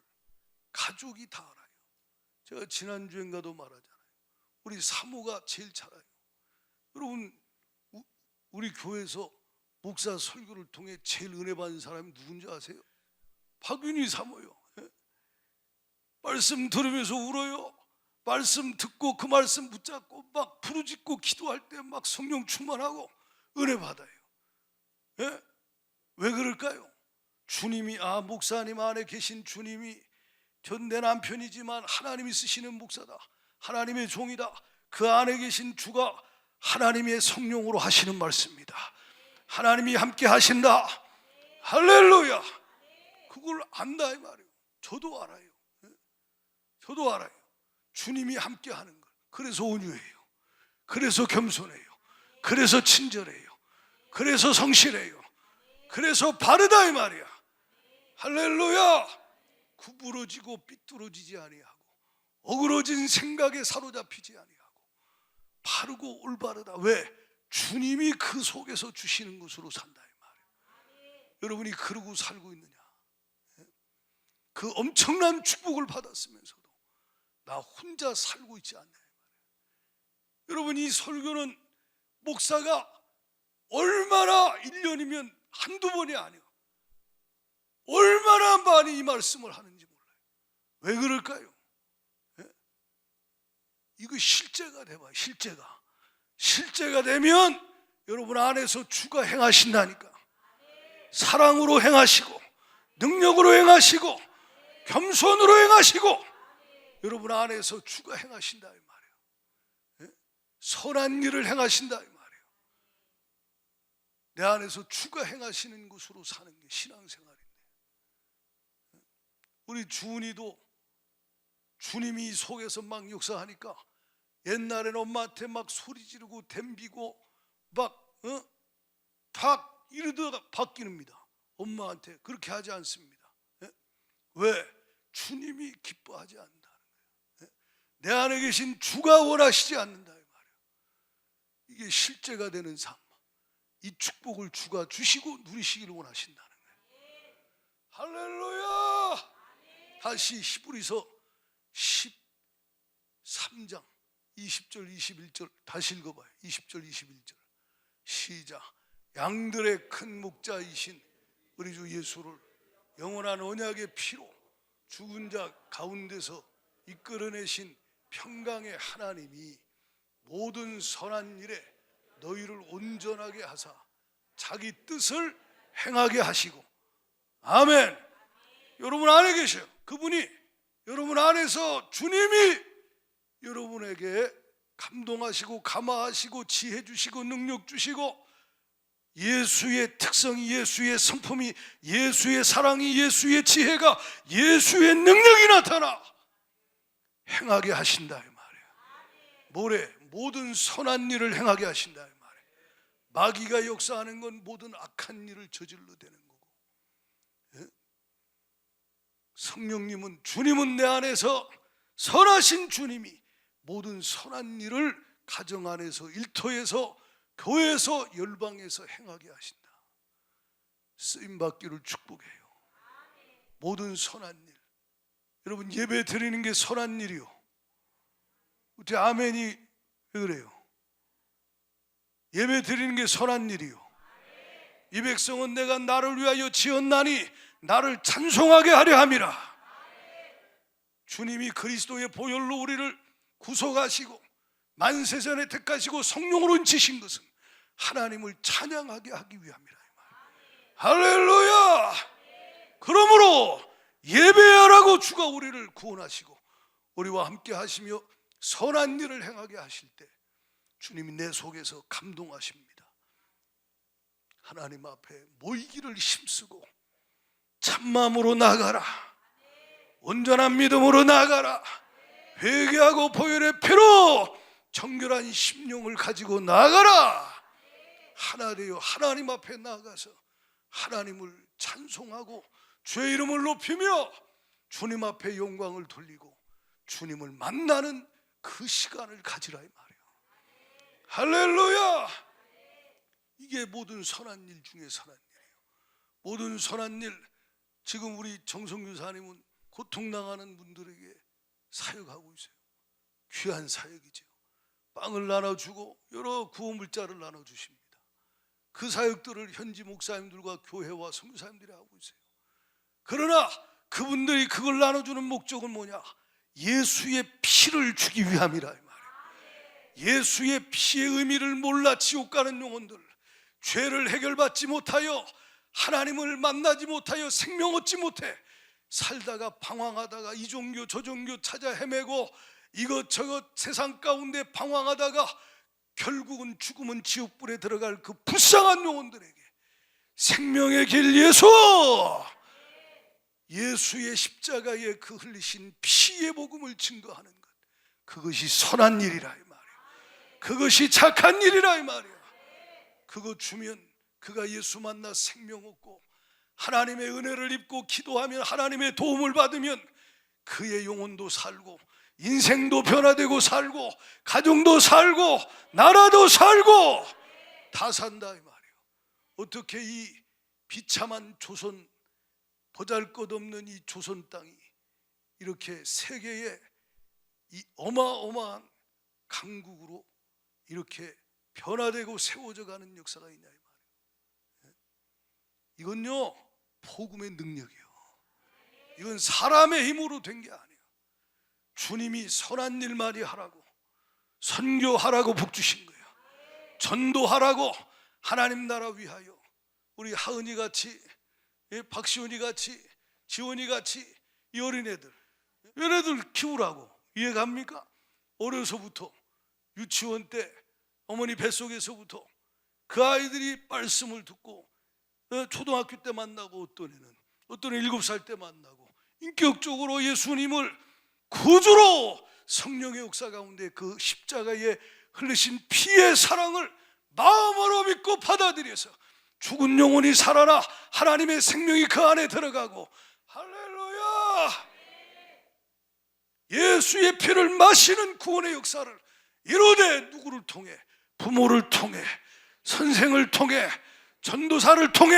가족이 다 알아요. 제가 지난주엔가도 말하잖아요. 우리 사모가 제일 잘 알아요. 여러분, 우리 교회에서 목사 설교를 통해 제일 은혜 받은 사람이 누군지 아세요? 박윤희 사모요. 말씀 들으면서 울어요. 말씀 듣고 그 말씀 붙잡고 막 부르짖고 기도할 때 막 성령 충만하고 은혜 받아요. 예? 왜 그럴까요? 주님이, 목사님 안에 계신 주님이 전 내 남편이지만 하나님이 쓰시는 목사다, 하나님의 종이다, 그 안에 계신 주가 하나님의 성령으로 하시는 말씀입니다. 하나님이 함께 하신다. 할렐루야. 그걸 안다 이 말이에요. 저도 알아요. 저도 알아요. 주님이 함께 하는 걸. 그래서 온유해요. 그래서 겸손해요. 그래서 친절해요. 그래서 성실해요. 그래서 바르다 이 말이야. 할렐루야. 구부러지고 삐뚤어지지 아니하고 어그러진 생각에 사로잡히지 아니하고 바르고 올바르다. 왜? 주님이 그 속에서 주시는 것으로 산다 이 말이에요. 여러분이 그러고 살고 있느냐? 그 엄청난 축복을 받았으면서도 나 혼자 살고 있지 않냐 이 말이에요. 여러분, 이 설교는 목사가 얼마나 1년이면 한두 번이 아니에요. 얼마나 많이 이 말씀을 하는지 몰라요. 왜 그럴까요? 이거 실제가 돼봐요. 실제가 되면 여러분 안에서 주가 행하신다니까. 사랑으로 행하시고 능력으로 행하시고 겸손으로 행하시고 여러분 안에서 주가 행하신다 이 말이에요. 선한 일을 행하신다 이 말이에요. 내 안에서 주가 행하시는 것으로 사는 게 신앙생활인데, 우리 주은이도 주님이 속에서 막 역사하니까 옛날에는 엄마한테 막 소리 지르고 댐비고 막 이러다가 바뀌는니다. 엄마한테 그렇게 하지 않습니다. 왜? 주님이 기뻐하지 않는다는 거예요. 내 안에 계신 주가 원하시지 않는다 이 말이에요. 이게 실제가 되는 삶, 이 축복을 주가 주시고 누리시기를 원하신다는 거예요. 할렐루야. 다시 히브리서 13장 20절 21절 다시 읽어봐요. 20절 21절 시작. 양들의 큰 목자이신 우리 주 예수를 영원한 언약의 피로 죽은 자 가운데서 이끌어내신 평강의 하나님이 모든 선한 일에 너희를 온전하게 하사 자기 뜻을 행하게 하시고. 아멘. 여러분 안에 계셔요. 그분이 여러분 안에서 주님이 여러분에게 감동하시고 감화하시고 지혜 주시고 능력 주시고 예수의 특성이, 예수의 성품이, 예수의 사랑이, 예수의 지혜가, 예수의 능력이 나타나 행하게 하신다 이 말이에요. 뭐래? 모든 선한 일을 행하게 하신다 이 말이에요. 마귀가 역사하는 건 모든 악한 일을 저질러대는 거고, 성령님은, 주님은 내 안에서 선하신 주님이 모든 선한 일을 가정 안에서, 일터에서, 교회에서, 열방에서 행하게 하신다. 쓰임받기를 축복해요. 모든 선한 일. 여러분, 예배 드리는 게 선한 일이요. 어떻게 아멘이 왜 그래요? 예배 드리는 게 선한 일이요. 이 백성은 내가 나를 위하여 지었나니 나를 찬송하게 하려 함이라. 주님이 그리스도의 보혈로 우리를 구속하시고 만세전에 택하시고 성령으로 인치신 것은 하나님을 찬양하게 하기 위함이라. 할렐루야. 그러므로 예배하라고 주가 우리를 구원하시고 우리와 함께 하시며 선한 일을 행하게 하실 때 주님이 내 속에서 감동하십니다. 하나님 앞에 모이기를 힘쓰고 참마음으로 나가라. 온전한 믿음으로 나가라. 회개하고 보혈의 피로 정결한 심령을 가지고 나가라. 하나 되어 하나님 앞에 나가서 하나님을 찬송하고 주의 이름을 높이며 주님 앞에 영광을 돌리고 주님을 만나는 그 시간을 가지라 이 말이에요. 할렐루야. 이게 모든 선한 일 중에 선한 일이에요. 모든 선한 일, 지금 우리 정성교사님은 고통당하는 분들에게 사역하고 있어요. 귀한 사역이죠. 빵을 나눠주고 여러 구호물자를 나눠주십니다. 그 사역들을 현지 목사님들과 교회와 선교사님들이 하고 있어요. 그러나 그분들이 그걸 나눠주는 목적은 뭐냐? 예수의 피를 주기 위함이라 이 말이에요. 예수의 피의 의미를 몰라 지옥 가는 영혼들, 죄를 해결받지 못하여 하나님을 만나지 못하여 생명 얻지 못해 살다가 방황하다가 이 종교 저 종교 찾아 헤매고 이것저것 세상 가운데 방황하다가 결국은 죽으면 지옥불에 들어갈 그 불쌍한 영혼들에게 생명의 길 예수의 십자가에 그 흘리신 피의 복음을 증거하는 것, 그것이 선한 일이라 이 말이에요. 그것이 착한 일이라 이 말이에요. 그거 주면 그가 예수 만나 생명 얻고 하나님의 은혜를 입고 기도하면 하나님의 도움을 받으면 그의 영혼도 살고 인생도 변화되고 살고 가정도 살고 나라도 살고 다 산다 이 말이에요. 어떻게 이 비참한 조선, 보잘것없는 이 조선 땅이 이렇게 세계의 이 어마어마한 강국으로 이렇게 변화되고 세워져 가는 역사가 있냐 이 말이에요. 이건요 복음의 능력이에요. 이건 사람의 힘으로 된 게 아니에요. 주님이 선한 일만이 하라고, 선교하라고 복 주신 거예요. 전도하라고, 하나님 나라 위하여. 우리 하은이 같이, 박시원이 같이, 지원이 같이 이 어린애들, 얘네들 키우라고. 이해갑니까? 어려서부터 유치원 때 어머니 뱃속에서부터 그 아이들이 말씀을 듣고 초등학교 때 만나고 어떤 애는 7살 때 만나고 인격적으로 예수님을 구주로 성령의 역사 가운데 그 십자가에 흘리신 피의 사랑을 마음으로 믿고 받아들여서 죽은 영혼이 살아나 하나님의 생명이 그 안에 들어가고, 할렐루야, 예수의 피를 마시는 구원의 역사를 이루되 누구를 통해? 부모를 통해, 선생을 통해, 전도사를 통해,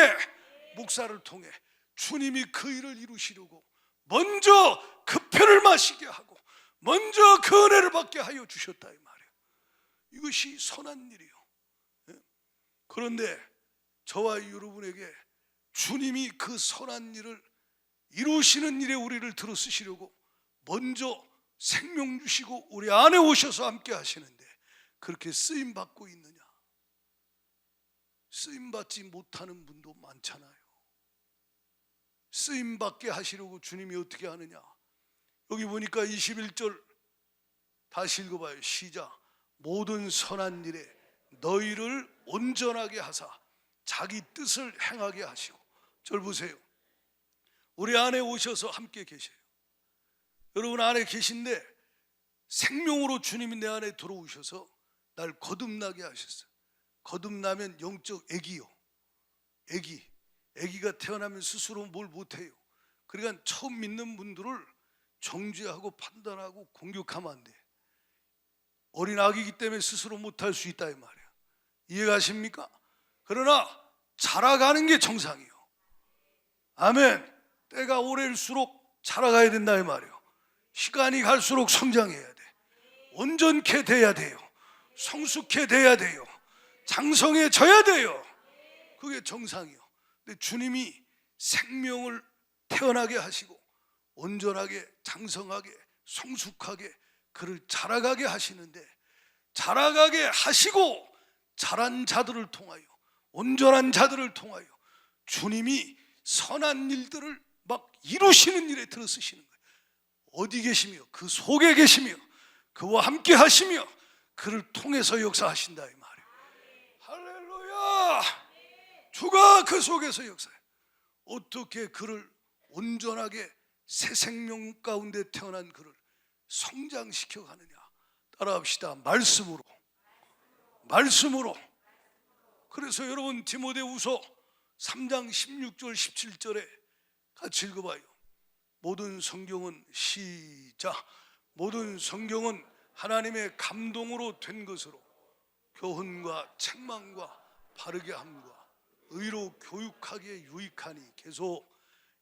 목사를 통해 주님이 그 일을 이루시려고 먼저 그 피를 마시게 하고 먼저 그 은혜를 받게 하여 주셨다 이 말이에요. 이것이 선한 일이요. 그런데 저와 여러분에게 주님이 그 선한 일을 이루시는 일에 우리를 들어 쓰시려고 먼저 생명 주시고 우리 안에 오셔서 함께 하시는데 그렇게 쓰임 받고 있느냐? 쓰임 받지 못하는 분도 많잖아요. 쓰임 받게 하시려고 주님이 어떻게 하느냐? 여기 보니까 21절 다시 읽어봐요. 시작. 모든 선한 일에 너희를 온전하게 하사 자기 뜻을 행하게 하시고. 절 보세요. 우리 안에 오셔서 함께 계셔요. 여러분 안에 계신데 생명으로 주님이 내 안에 들어오셔서 날 거듭나게 하셨어요. 거듭나면 영적 애기요. 애기가 태어나면 스스로 뭘 못해요. 그러니까 처음 믿는 분들을 정죄하고 판단하고 공격하면 안 돼. 어린 아기이기 때문에 스스로 못할 수 있다 이 말이에요. 이해가십니까? 그러나 자라가는 게 정상이에요. 아멘. 때가 오래일수록 자라가야 된다 이 말이에요. 시간이 갈수록 성장해야 돼. 온전케 돼야 돼요. 성숙해 돼야 돼요. 장성해져야 돼요. 그게 정상이에요. 근데 주님이 생명을 태어나게 하시고 온전하게 장성하게 성숙하게 그를 자라가게 하시는데, 자라가게 하시고 자란 자들을 통하여 온전한 자들을 통하여 주님이 선한 일들을 막 이루시는 일에 들어쓰시는 거예요. 어디 계시며 그 속에 계시며 그와 함께 하시며 그를 통해서 역사하신다 이 말이에요. 할렐루야. 주가 그 속에서 역사해. 어떻게 그를 온전하게 새 생명 가운데 태어난 그를 성장시켜 가느냐? 따라합시다. 말씀으로. 그래서 여러분 디모데후서 3장 16절 17절에 같이 읽어봐요. 모든 성경은 시작. 모든 성경은 하나님의 감동으로 된 것으로 교훈과 책망과 바르게 함과 의로 교육하기에 유익하니 계속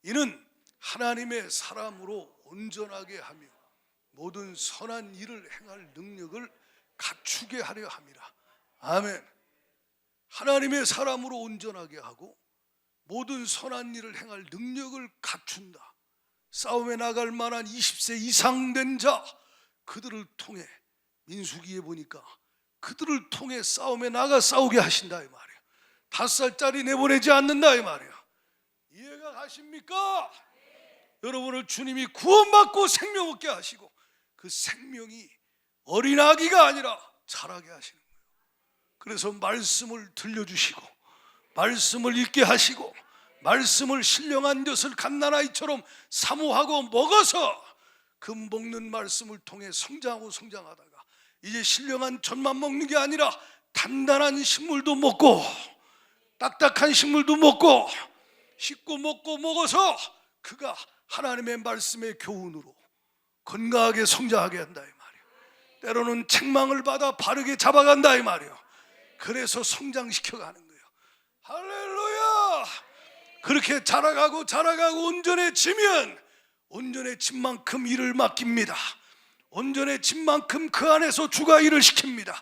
이는 하나님의 사람으로 온전하게 하며 모든 선한 일을 행할 능력을 갖추게 하려 함이라. 아멘. 하나님의 사람으로 온전하게 하고 모든 선한 일을 행할 능력을 갖춘다. 싸움에 나갈 만한 20세 이상 된 자, 그들을 통해, 민수기에 보니까 그들을 통해 싸움에 나가 싸우게 하신다 이 말이에요. 5살짜리 내보내지 않는다 이 말이에요. 이해가 가십니까? 여러분을 주님이 구원받고 생명 얻게 하시고 그 생명이 어린아기가 아니라 자라게 하시는 거예요. 그래서 말씀을 들려주시고 말씀을 읽게 하시고 말씀을 신령한 젖을 갓난아이처럼 사모하고 먹어서 그 먹는 말씀을 통해 성장하고 성장하다가 이제 신령한 젖만 먹는 게 아니라 단단한 식물도 먹고 딱딱한 식물도 먹고 씹고 먹고 먹어서 그가 하나님의 말씀의 교훈으로 건강하게 성장하게 한다 이 말이에요. 때로는 책망을 받아 바르게 잡아간다 이 말이에요. 그래서 성장시켜가는 거예요. 할렐루야. 그렇게 자라가고 온전해지면 온전해진 만큼 일을 맡깁니다. 온전해진 만큼 그 안에서 주가 일을 시킵니다.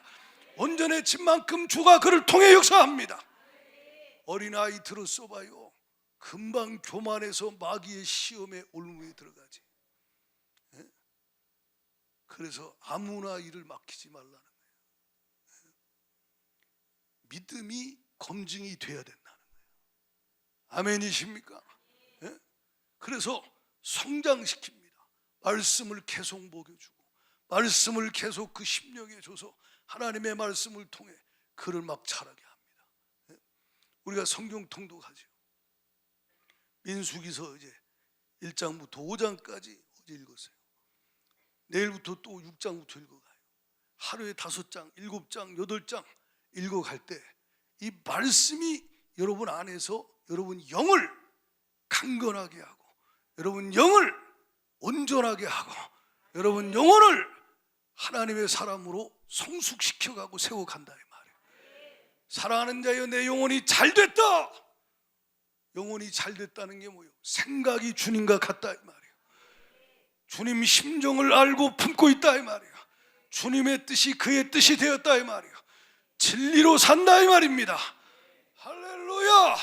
온전해진 만큼 주가 그를 통해 역사합니다. 어린아이 들어 써봐요. 금방 교만해서 마귀의 시험에 올무에 들어가지. 그래서 아무나 일을 맡기지 말라는 거예요. 믿음이 검증이 돼야 된다는 거예요. 아멘이십니까? 그래서 성장시킵니다. 말씀을 계속 먹여주고 말씀을 계속 그 심령에 줘서 하나님의 말씀을 통해 그를 막 자라게 합니다. 우리가 성경 통독하죠. 민수기서 이제 1장부터 5장까지 어제 읽었어요. 내일부터 또 6장부터 읽어가요. 하루에 5장, 7장, 8장 읽어갈 때 이 말씀이 여러분 안에서 여러분 영을 강건하게 하고 여러분 영을 온전하게 하고 여러분 영혼을 하나님의 사람으로 성숙시켜가고 세워간다 이 말이에요. 사랑하는 자여 내 영혼이 잘됐다. 영혼이 잘됐다는 게 뭐예요? 생각이 주님과 같다 이 말이에요. 주님 심정을 알고 품고 있다 이 말이에요. 주님의 뜻이 그의 뜻이 되었다 이 말이에요. 진리로 산다 이 말입니다. 할렐루야.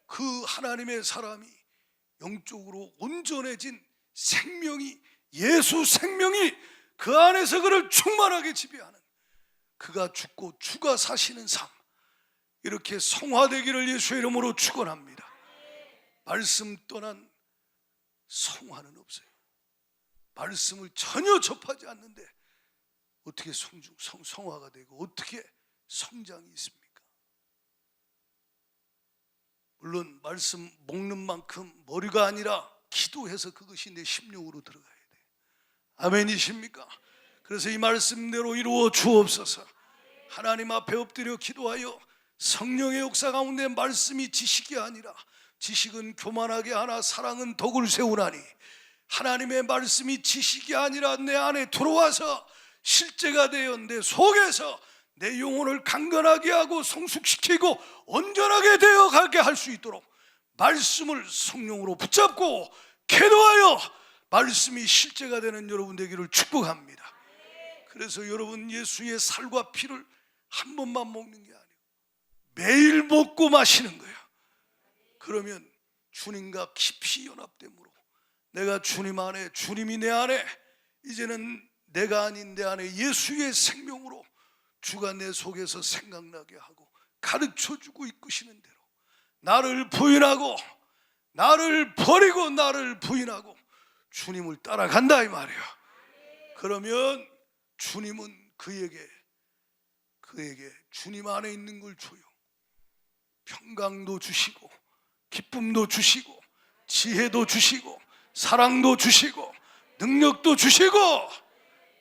그 하나님의 사람이 영적으로 온전해진 생명이 예수 생명이 그 안에서 그를 충만하게 지배하는 그가 죽고 주가 사시는 삶, 이렇게 성화되기를 예수의 이름으로 축원합니다. 말씀 떠난 성화는 없어요. 말씀을 전혀 접하지 않는데 어떻게 성화가 되고 어떻게 성장이 있습니까? 물론 말씀 먹는 만큼 머리가 아니라 기도해서 그것이 내 심령으로 들어가야 돼요. 아멘이십니까? 그래서 이 말씀대로 이루어 주옵소서. 하나님 앞에 엎드려 기도하여 성령의 역사 가운데 말씀이 지식이 아니라 지식은 교만하게 하나 사랑은 덕을 세우나니 하나님의 말씀이 지식이 아니라 내 안에 들어와서 실제가 되어 내 속에서 내 영혼을 강건하게 하고 성숙시키고 온전하게 되어 가게 할 수 있도록 말씀을 성령으로 붙잡고 기도하여 말씀이 실제가 되는 여러분 되기를 축복합니다. 그래서 여러분 예수의 살과 피를 한 번만 먹는 게 아니고 매일 먹고 마시는 거예요. 그러면 주님과 깊이 연합됨으로 내가 주님 안에 주님이 내 안에 이제는 내가 아닌 내 안에 예수의 생명으로 주가 내 속에서 생각나게 하고 가르쳐주고 이끄시는 대로 나를 부인하고 나를 버리고 나를 부인하고 주님을 따라간다 이 말이에요. 그러면 주님은 그에게 주님 안에 있는 걸 줘요. 평강도 주시고 기쁨도 주시고 지혜도 주시고 사랑도 주시고 능력도 주시고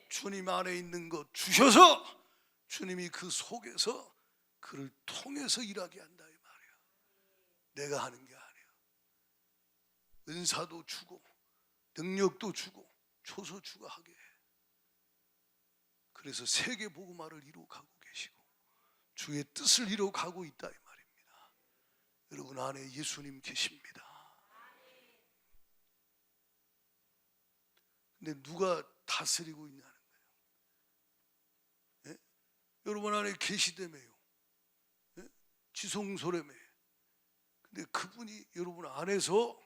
주님 안에 있는 것 주셔서 주님이 그 속에서 그를 통해서 일하게 한다 이 말이야. 내가 하는 게 아니야. 은사도 주고 능력도 주고 줘서 주가 하게 해. 그래서 세계 복음화를 이루어 가고 계시고 주의 뜻을 이루어 가고 있다 이 말입니다. 여러분 안에 예수님 계십니다. 근데 누가 다스리고 있냐는 거예요. 예? 여러분 안에 계시다며요. 예? 지성소라며. 근데 그분이 여러분 안에서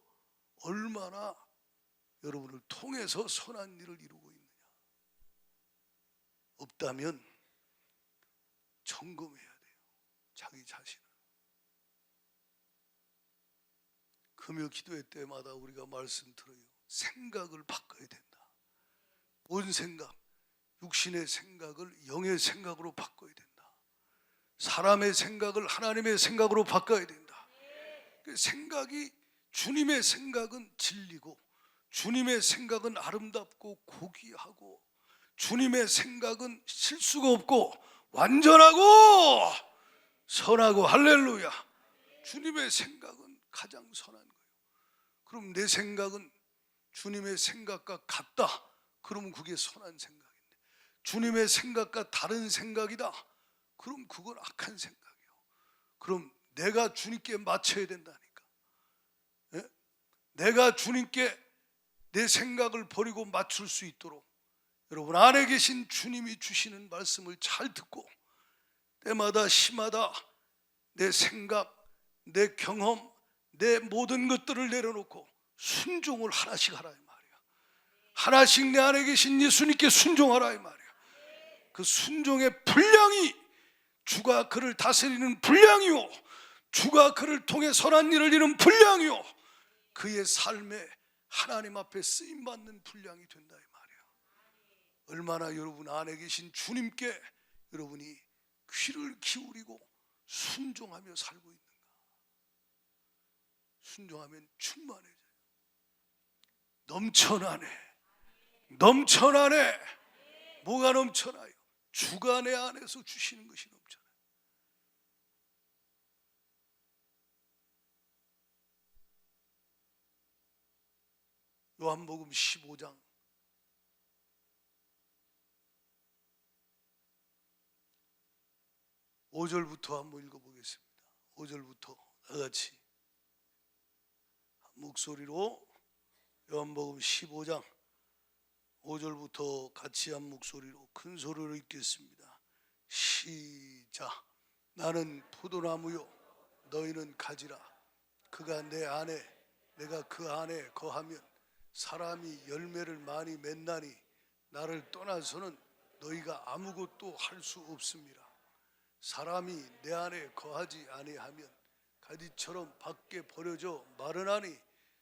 얼마나 여러분을 통해서 선한 일을 이루고 있느냐. 없다면 점검해야 돼요. 자기 자신을. 금요 기도회 때마다 우리가 말씀 들어요. 생각을 바꿔야 된다. 온 생각, 육신의 생각을 영의 생각으로 바꿔야 된다. 사람의 생각을 하나님의 생각으로 바꿔야 된다. 생각이, 주님의 생각은 진리고, 주님의 생각은 아름답고 고귀하고, 주님의 생각은 실수가 없고 완전하고 선하고, 할렐루야. 주님의 생각은 가장 선한 거예요. 그럼 내 생각은 주님의 생각과 같다. 그럼 그게 선한 생각인데, 주님의 생각과 다른 생각이다. 그럼 그건 악한 생각이에요. 그럼 내가 주님께 맞춰야 된다니까. 예? 내가 주님께 내 생각을 버리고 맞출 수 있도록 여러분 안에 계신 주님이 주시는 말씀을 잘 듣고, 때마다 시마다 내 생각, 내 경험, 내 모든 것들을 내려놓고 순종을 하나씩 하라 이 말이야. 하나씩 내 안에 계신 예수님께 순종하라 이 말이야. 그 순종의 분량이 주가 그를 다스리는 분량이요, 주가 그를 통해 선한 일을 이루는 분량이요, 그의 삶에 하나님 앞에 쓰임받는 분량이 된다 이 말이야. 얼마나 여러분 안에 계신 주님께 여러분이 귀를 기울이고 순종하며 살고 있는가. 순종하면 충만해져요. 넘쳐나네. 넘쳐나네. 뭐가 넘쳐나요? 주가 내 안에서 주시는 것이 넘쳐나요. 요한복음 15장 5절부터 한번 읽어보겠습니다. 5절부터 다같이 한 목소리로 요한복음 15장 5절부터 같이 한 목소리로 큰 소리로 읽겠습니다. 시작. 나는 포도나무요 너희는 가지라. 그가 내 안에 내가 그 안에 거하면 사람이 열매를 많이 맺나니 나를 떠나서는 너희가 아무것도 할 수 없습니다. 사람이 내 안에 거하지 아니하면 가지처럼 밖에 버려져 마르나니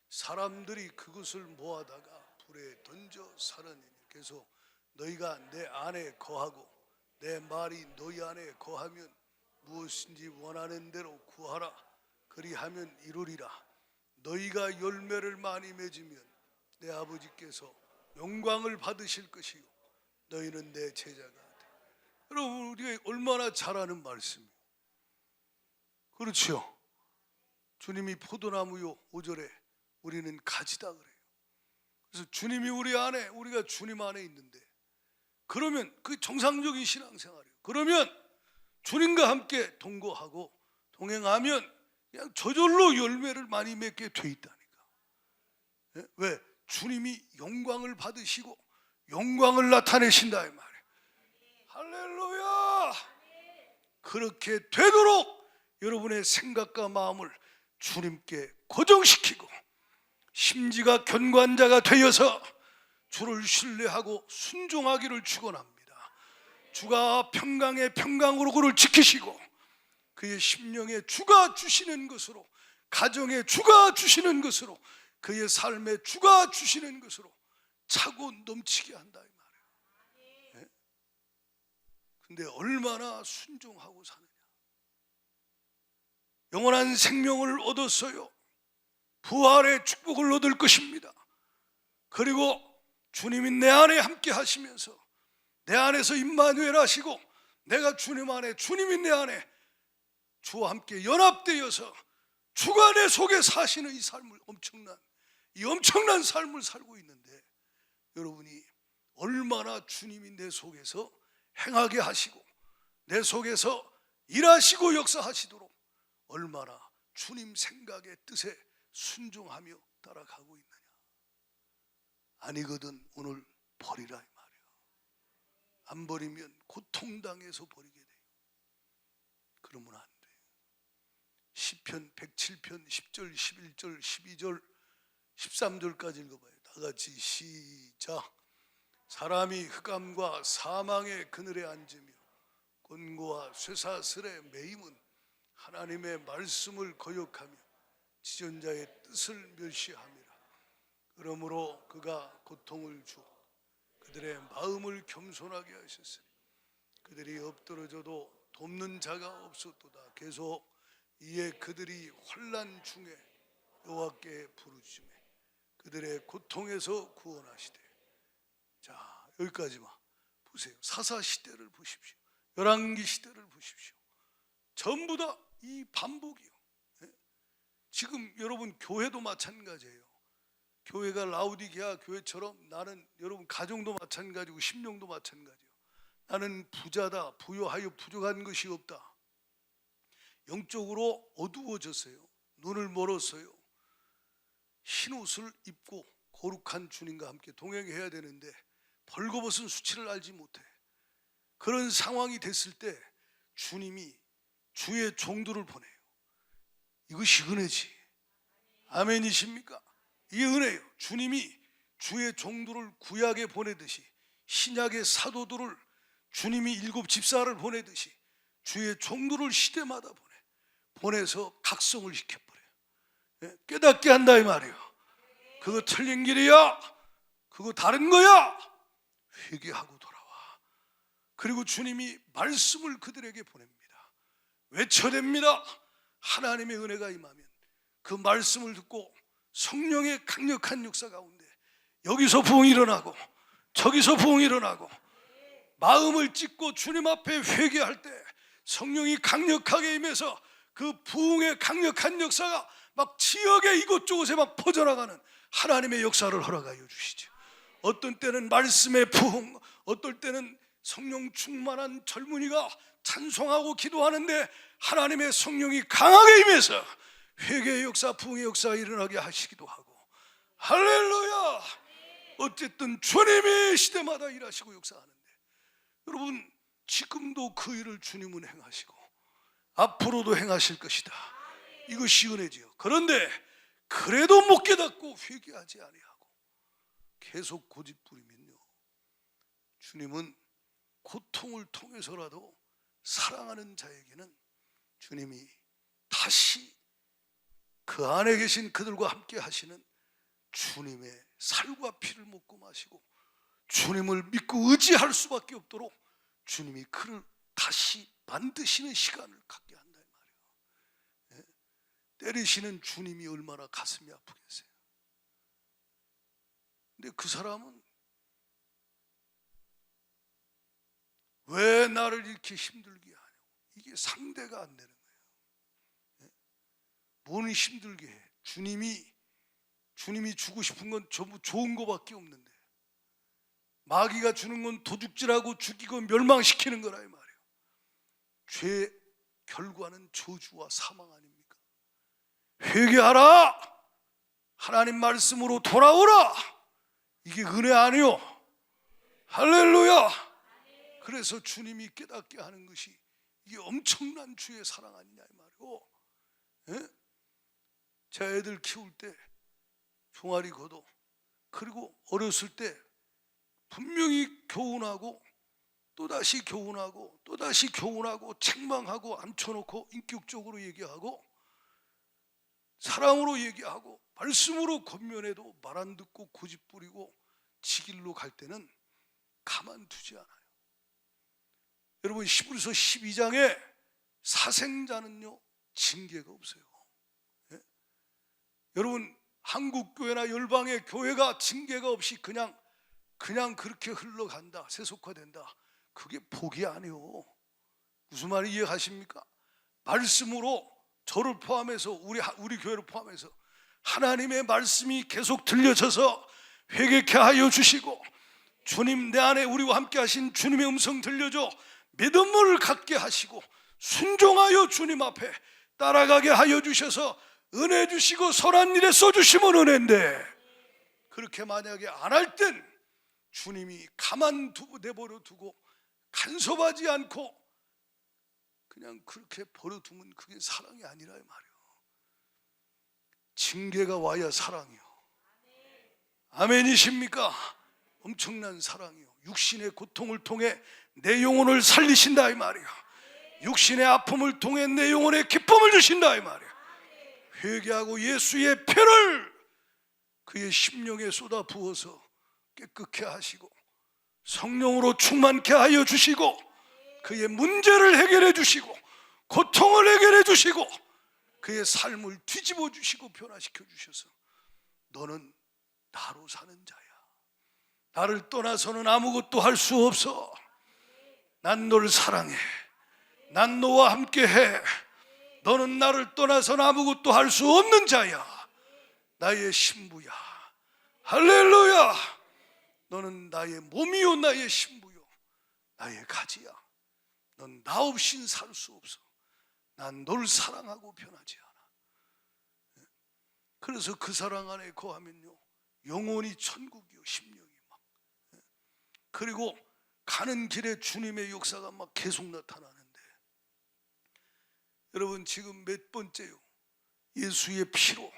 사람들이 그것을 모아다가 불에 던져 사르니니. 그래서 너희가 내 안에 거하고 내 말이 너희 안에 거하면 무엇인지 원하는 대로 구하라. 그리하면 이루리라. 너희가 열매를 많이 맺으면 내 아버지께서 영광을 받으실 것이요 너희는 내 제자가 돼. 여러분 우리가 얼마나 잘 아는 말씀이에요. 그렇죠. 주님이 포도나무요 5절에 우리는 가지다 그래요. 그래서 주님이 우리 안에, 우리가 주님 안에 있는데, 그러면 그 정상적인 신앙생활이에요. 그러면 주님과 함께 동거하고 동행하면 그냥 저절로 열매를 많이 맺게 돼 있다니까. 왜? 주님이 영광을 받으시고 영광을 나타내신다 이 말이에요. 할렐루야. 그렇게 되도록 여러분의 생각과 마음을 주님께 고정시키고 심지가 견고한 자가 되어서 주를 신뢰하고 순종하기를 축원합니다. 주가 평강의 평강으로 그를 지키시고 그의 심령에 주가 주시는 것으로, 가정에 주가 주시는 것으로, 그의 삶에 주가 주시는 것으로 차고 넘치게 한다 이 말이에요. 네? 근데 얼마나 순종하고 사느냐. 영원한 생명을 얻었어요. 부활의 축복을 얻을 것입니다. 그리고 주님이 내 안에 함께 하시면서 내 안에서 임마누엘 하시고 내가 주님 안에, 주님이 내 안에 주와 함께 연합되어서 주가 내 속에 사시는 이 삶을, 엄청난 삶을 살고 있는데, 여러분이 얼마나 주님이 내 속에서 행하게 하시고 내 속에서 일하시고 역사하시도록 얼마나 주님 생각의 뜻에 순종하며 따라가고 있느냐? 아니거든. 오늘 버리라 이 말이야. 안 버리면 고통당해서 버리게 돼요. 그러면 안 돼. 시편 107편 10절 11절 12절 13절까지 읽어봐요. 다 같이 시작. 사람이 흑암과 사망의 그늘에 앉으며 곤고와 쇠사슬에 매임은 하나님의 말씀을 거역하며 지존자의 뜻을 멸시함이라. 그러므로 그가 고통을 주어 그들의 마음을 겸손하게 하셨으니 그들이 엎드러져도 돕는 자가 없었도다. 계속 이에 그들이 환난 중에 여호와께 부르짖으며 그들의 고통에서 구원하시되. 자, 여기까지만 보세요. 사사 시대를 보십시오. 열왕기 시대를 보십시오. 전부 다 이 반복이요. 지금 여러분 교회도 마찬가지예요. 교회가 라우디게아 교회처럼 나는, 여러분 가정도 마찬가지고 심령도 마찬가지예요. 나는 부자다, 부유하여 부족한 것이 없다. 영적으로 어두워졌어요. 눈을 멀었어요. 흰 옷을 입고 거룩한 주님과 함께 동행해야 되는데 벌거벗은 수치를 알지 못해. 그런 상황이 됐을 때 주님이 주의 종들을 보내요. 이것이 은혜지. 아멘이십니까? 이게 은혜예요. 주님이 주의 종들을 구약에 보내듯이, 신약의 사도들을 주님이 7 집사를 보내듯이 주의 종들을 시대마다 보내서 각성을 시켜버려요. 깨닫게 한다 이 말이에요. 그거 틀린 길이야, 그거 다른 거야, 회개하고 돌아와. 그리고 주님이 말씀을 그들에게 보냅니다. 외쳐댑니다. 하나님의 은혜가 임하면 그 말씀을 듣고 성령의 강력한 역사 가운데 여기서 부흥이 일어나고 저기서 부흥이 일어나고, 마음을 찢고 주님 앞에 회개할 때 성령이 강력하게 임해서 그 부흥의 강력한 역사가 막 지역의 이곳저곳에 막 퍼져나가는 하나님의 역사를 허락하여 주시죠. 어떤 때는 말씀의 부흥, 어떨 때는 성령 충만한 젊은이가 찬송하고 기도하는데 하나님의 성령이 강하게 임해서 회개의 역사, 부흥의 역사가 일어나게 하시기도 하고. 할렐루야. 어쨌든 주님이 시대마다 일하시고 역사하는데, 여러분 지금도 그 일을 주님은 행하시고 앞으로도 행하실 것이다. 이것이 은혜지요. 그런데 그래도 못 깨닫고 회개하지 아니하고 계속 고집부리면요, 주님은 고통을 통해서라도 사랑하는 자에게는 주님이 다시 그 안에 계신 그들과 함께 하시는 주님의 살과 피를 먹고 마시고 주님을 믿고 의지할 수밖에 없도록 주님이 그를 다시 만드시는 시간을 갖게 한다 이 말이에요. 때리시는 주님이 얼마나 가슴이 아프겠어요. 근데 그 사람은 왜 나를 이렇게 힘들게 하냐고. 이게 상대가 안 되는 거예요. 뭐는 힘들게 해? 주님이 주고 싶은 건 전부 좋은 거밖에 없는데, 마귀가 주는 건 도둑질하고 죽이고 멸망시키는 거라 이 말이에요. 죄의 결과는 저주와 사망 아닙니까? 회개하라, 하나님 말씀으로 돌아오라. 이게 은혜 아니요? 할렐루야. 그래서 주님이 깨닫게 하는 것이 이게 엄청난 주의 사랑 아니냐 이 말이고. 제 애들 키울 때 종아리 걷어, 그리고 어렸을 때 분명히 교훈하고 또다시 교훈하고 또다시 교훈하고 책망하고 앉혀놓고 인격적으로 얘기하고 사랑으로 얘기하고 말씀으로 권면해도 말 안 듣고 고집부리고 지 길로 갈 때는 가만두지 않아요. 여러분 히브리서 12장에 사생자는요 징계가 없어요. 여러분 한국교회나 열방의 교회가 징계가 없이 그냥 그렇게 흘러간다, 세속화된다, 그게 복이 아니에요. 무슨 말인지 이해하십니까? 말씀으로 저를 포함해서 우리 교회를 포함해서 하나님의 말씀이 계속 들려져서 회개케 하여 주시고, 주님 내 안에 우리와 함께 하신 주님의 음성 들려줘 믿음을 갖게 하시고 순종하여 주님 앞에 따라가게 하여 주셔서 은혜 주시고 선한 일에 써주시면 은혜인데, 그렇게 만약에 안 할 땐 주님이 가만 내버려 두고 간섭하지 않고 그냥 그렇게 버려두면 그게 사랑이 아니라 말이에요. 징계가 와야 사랑이요. 아멘이십니까? 엄청난 사랑이요. 육신의 고통을 통해 내 영혼을 살리신다 이 말이야. 육신의 아픔을 통해 내 영혼에 기쁨을 주신다 이 말이야. 회개하고 예수의 피를 그의 심령에 쏟아 부어서 깨끗게 하시고 성령으로 충만케 하여 주시고 그의 문제를 해결해 주시고 고통을 해결해 주시고 그의 삶을 뒤집어 주시고 변화시켜 주셔서 너는 나로 사는 자야. 나를 떠나서는 아무것도 할 수 없어. 난 너를 사랑해. 난 너와 함께해. 너는 나를 떠나서는 아무것도 할 수 없는 자야. 나의 신부야. 할렐루야. 너는 나의 몸이요 나의 신부요 나의 가지야. 넌 나 없인 살 수 없어. 난 너를 사랑하고 변하지 않아. 그래서 그 사랑 안에 거하면요 영원히 천국이요 심령이 막. 그리고 가는 길에 주님의 역사가 막 계속 나타나는데, 여러분 지금 몇 번째요? 예수의 피로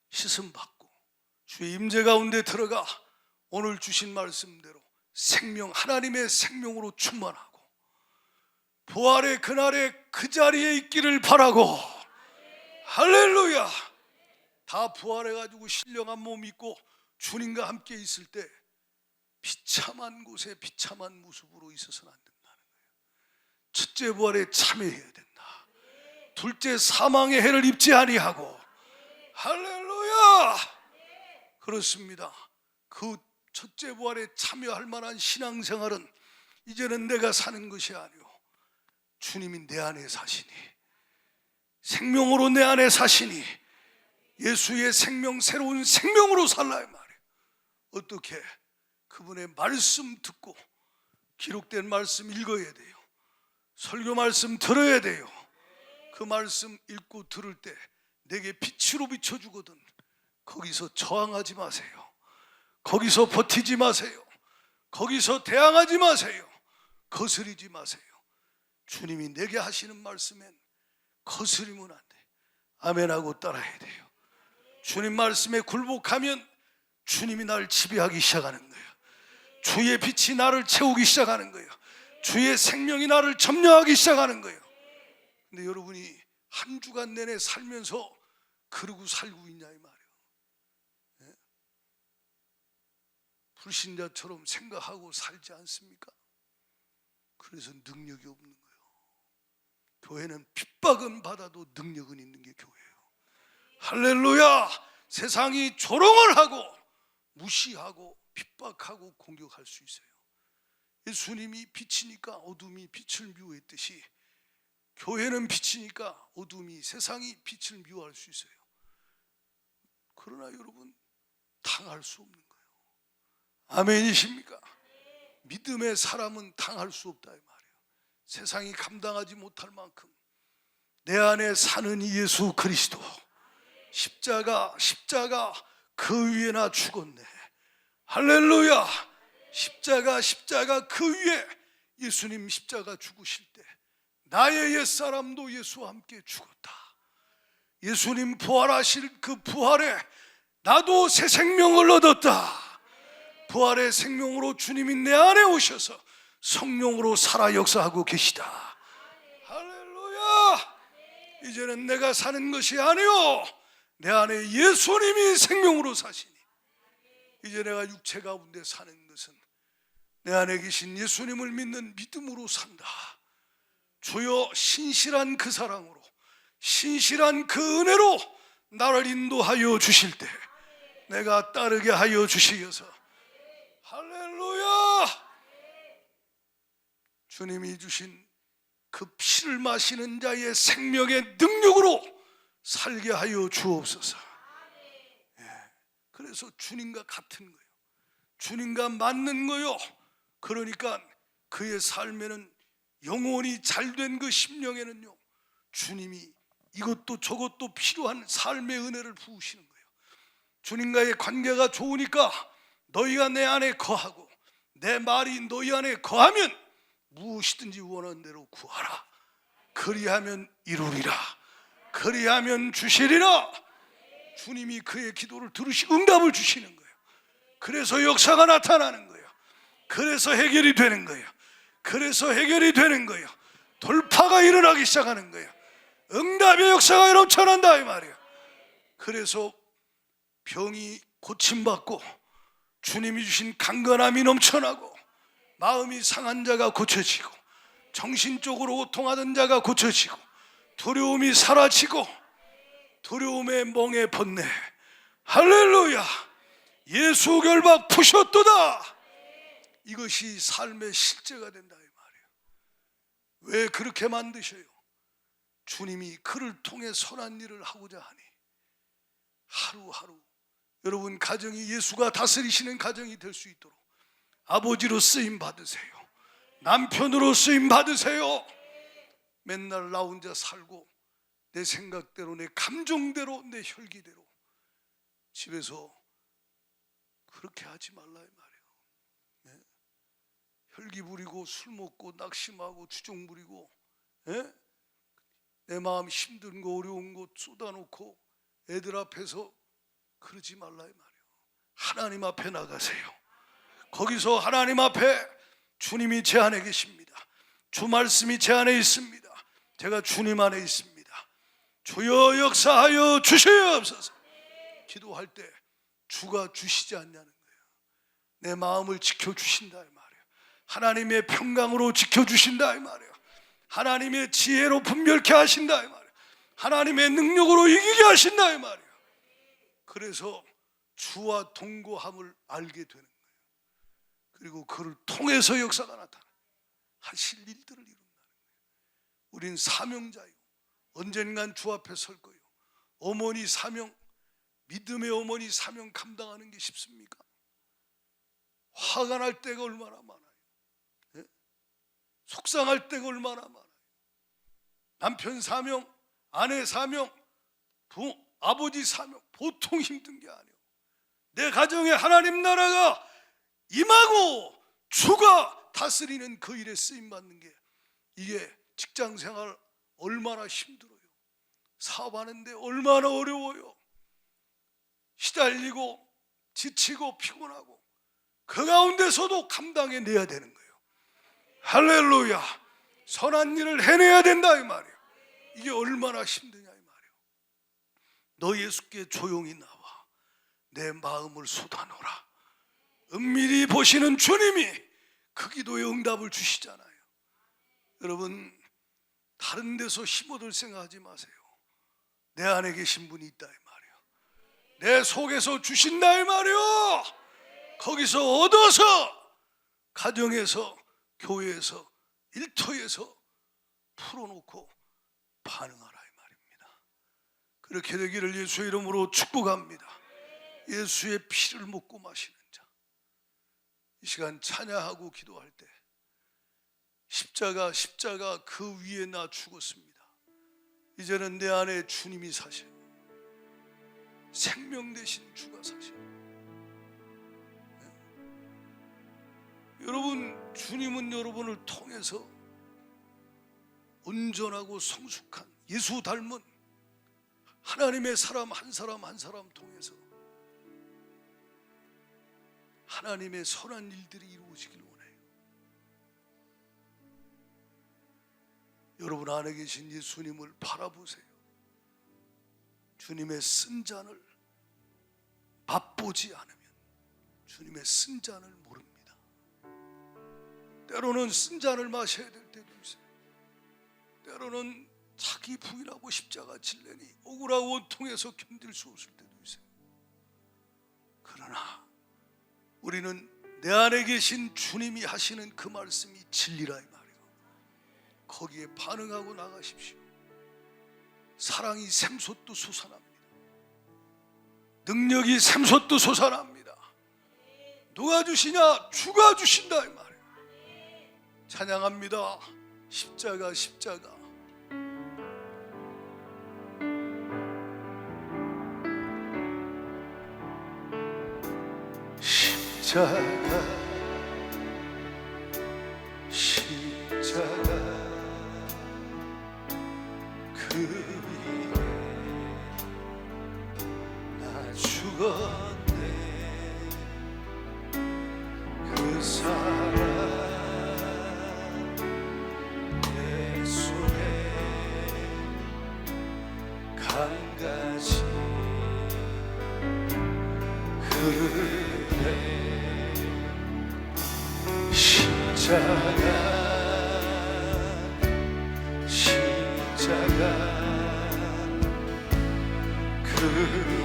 씻음 받고 주의 임재 가운데 들어가 오늘 주신 말씀대로 생명, 하나님의 생명으로 충만하고 부활의 그날에 그 자리에 있기를 바라고. 할렐루야. 다 부활해가지고 신령한 몸 입고 주님과 함께 있을 때 비참한 곳에 비참한 모습으로 있어서는 안 된다는 거예요. 첫째 부활에 참여해야 된다. 둘째 사망의 해를 입지 아니하고. 할렐루야. 그렇습니다. 그 첫째 부활에 참여할 만한 신앙생활은 이제는 내가 사는 것이 아니오 주님이 내 안에 사시니, 생명으로 내 안에 사시니 예수의 생명, 새로운 생명으로 살라 이 말이에요. 어떻게? 그분의 말씀 듣고 기록된 말씀 읽어야 돼요. 설교 말씀 들어야 돼요. 그 말씀 읽고 들을 때 내게 빛으로 비춰주거든. 거기서 저항하지 마세요. 거기서 버티지 마세요. 거기서 대항하지 마세요. 거스리지 마세요. 주님이 내게 하시는 말씀엔 거스리면 안 돼. 아멘하고 따라야 돼요. 주님 말씀에 굴복하면 주님이 나를 지배하기 시작하는 거예요. 주의 빛이 나를 채우기 시작하는 거예요. 주의 생명이 나를 점령하기 시작하는 거예요. 근데 여러분이 한 주간 내내 살면서 그러고 살고 있냐 이 말이에요. 네? 불신자처럼 생각하고 살지 않습니까? 그래서 능력이 없는 거예요. 교회는 핍박은 받아도 능력은 있는 게 교회예요. 할렐루야. 세상이 조롱을 하고 무시하고 핍박하고 공격할 수 있어요. 예수님이 빛이니까 어둠이 빛을 미워했듯이 교회는 빛이니까 어둠이, 세상이 빛을 미워할 수 있어요. 그러나 여러분 당할 수 없는 거예요. 아멘이십니까? 믿음의 사람은 당할 수 없다 이 말이에요. 세상이 감당하지 못할 만큼 내 안에 사는 예수 그리스도, 십자가 그 위에 나 죽었네. 할렐루야. 십자가 그 위에 예수님 십자가 죽으실 때 나의 옛사람도 예수와 함께 죽었다. 예수님 부활하실 그 부활에 나도 새 생명을 얻었다. 부활의 생명으로 주님이 내 안에 오셔서 성령으로 살아 역사하고 계시다. 할렐루야. 이제는 내가 사는 것이 아니요 내 안에 예수님이 생명으로 사시니 이제 내가 육체 가운데 사는 것은 내 안에 계신 예수님을 믿는 믿음으로 산다. 주여 신실한 그 사랑으로, 신실한 그 은혜로 나를 인도하여 주실 때 내가 따르게 하여 주시어서 할렐루야. 주님이 주신 그 피를 마시는 자의 생명의 능력으로 살게 하여 주옵소서. 그래서 주님과 같은 거예요. 주님과 맞는 거요. 그러니까 그의 삶에는 영원히 잘된 그 심령에는요 주님이 이것도 저것도 필요한 삶의 은혜를 부으시는 거예요. 주님과의 관계가 좋으니까 너희가 내 안에 거하고 내 말이 너희 안에 거하면 무엇이든지 원하는 대로 구하라. 그리하면 이루리라. 그리하면 주시리라. 주님이 그의 기도를 들으시고 응답을 주시는 거예요. 그래서 역사가 나타나는 거예요. 그래서 해결이 되는 거예요. 그래서 해결이 되는 거예요. 돌파가 일어나기 시작하는 거예요. 응답의 역사가 넘쳐난다 이 말이에요. 그래서 병이 고침받고 주님이 주신 강건함이 넘쳐나고 마음이 상한 자가 고쳐지고 정신적으로 고통하던 자가 고쳐지고 두려움이 사라지고 두려움의 멍에 번뇌 할렐루야 예수 결박 푸셨도다. 이것이 삶의 실제가 된다 이 말이에요. 왜 그렇게 만드셔요? 주님이 그를 통해 선한 일을 하고자 하니 하루하루 여러분 가정이 예수가 다스리시는 가정이 될 수 있도록 아버지로 쓰임 받으세요. 남편으로 쓰임 받으세요. 맨날 나 혼자 살고 내 생각대로 내 감정대로 내 혈기대로 집에서 그렇게 하지 말라 이 말이에요. 네? 혈기 부리고 술 먹고 낙심하고 주종 부리고 내 마음 힘든 거 어려운 거 쏟아놓고 애들 앞에서 그러지 말라 이 말이에요. 하나님 앞에 나가세요. 거기서 하나님 앞에 주님이 제 안에 계십니다. 주 말씀이 제 안에 있습니다. 제가 주님 안에 있습니다. 주여 역사하여 주시옵소서. 기도할 때 주가 주시지 않냐는 거예요. 내 마음을 지켜주신다 이 말이에요. 하나님의 평강으로 지켜주신다 이 말이에요. 하나님의 지혜로 분별케 하신다 이 말이에요. 하나님의 능력으로 이기게 하신다 이 말이에요. 그래서 주와 동거함을 알게 되는 거예요. 그리고 그를 통해서 역사가 나타나 하실 일들을 이룬다는 거예요. 우린 사명자요. 언젠간 주 앞에 설 거예요. 어머니 사명, 믿음의 어머니 사명 감당하는 게 쉽습니까? 화가 날 때가 얼마나 많아요. 네? 속상할 때가 얼마나 많아요. 남편 사명, 아내 사명, 아버지 사명 보통 힘든 게 아니에요. 내 가정에 하나님 나라가 임하고 주가 다스리는 그 일에 쓰임받는 게 이게 직장생활 얼마나 힘들어요. 사업하는데 얼마나 어려워요. 시달리고 지치고 피곤하고 그 가운데서도 감당해내야 되는 거예요. 할렐루야. 선한 일을 해내야 된다 이 말이에요. 이게 얼마나 힘드냐 이 말이에요. 너 예수께 조용히 나와 내 마음을 쏟아놓으라. 은밀히 보시는 주님이 그 기도에 응답을 주시잖아요. 여러분 다른 데서 힘 얻을 생각하지 마세요. 내 안에 계신 분이 있다 이 말이에요. 내 속에서 주신다 이 말이에요. 거기서 얻어서 가정에서 교회에서 일터에서 풀어놓고 반응하라 이 말입니다. 그렇게 되기를 예수의 이름으로 축복합니다. 예수의 피를 먹고 마시는 자, 이 시간 찬양하고 기도할 때 십자가 그 위에 나 죽었습니다. 이제는 내 안에 주님이 사셔. 생명 대신 주가 사셔. 네. 여러분 주님은 여러분을 통해서 온전하고 성숙한 예수 닮은 하나님의 사람 한 사람 한 사람 통해서 하나님의 선한 일들이 이루어지길 원해요. 여러분 안에 계신 예수님을 바라보세요. 주님의 쓴 잔을 맛보지 않으면 주님의 쓴 잔을 모릅니다. 때로는 쓴 잔을 마셔야 될 때도 있어요. 때로는 자기 부인하고 십자가 질려니 억울하고 원통해서 견딜 수 없을 때도 있어요. 그러나 우리는 내 안에 계신 주님이 하시는 그 말씀이 진리라 이 말이에요. 거기에 반응하고 나가십시오. 사랑이 샘솟도 솟아납니다. 능력이 샘솟도 솟아납니다. 누가 주시냐? 주가 주신다 이 말이에요. 찬양합니다. 십자가 십자가 그 위에 나 죽었네. 그 사랑 내 손에 강가지 흐르네. 십자가 그 위에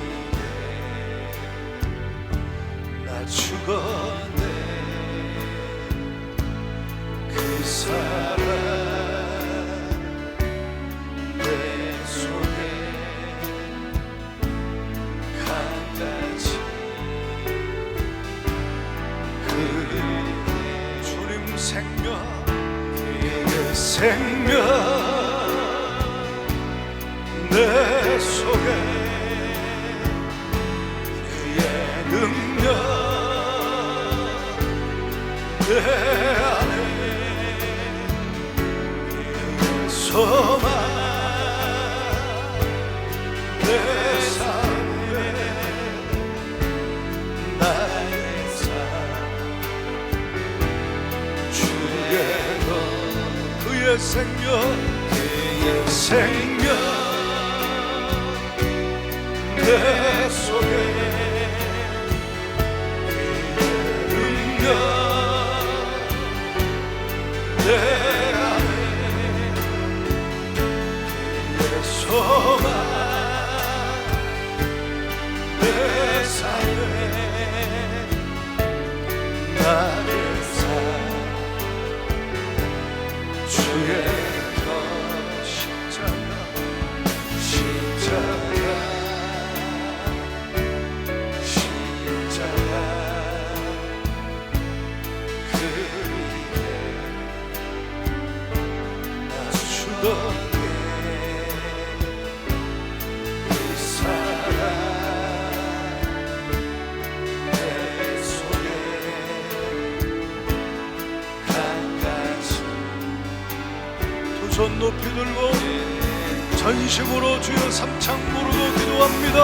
나 죽었네. 그 사랑 내 손에 강가지 흐르네. 주님 생명 그의 생명 내 속에 그의 능력 내 안에 그의 소망 내 삶에 나의 삶 주의 것 그의 생명 그의 생명 내 속에 능력 내 안에 내 소망 내 삶에 나의 삶 주의 것 십자가 그 위에 나 죽었네. 그 사랑 내 손에 강가지 두 손 높이 들고 전심으로 주여 삼창 부르고 기도합니다.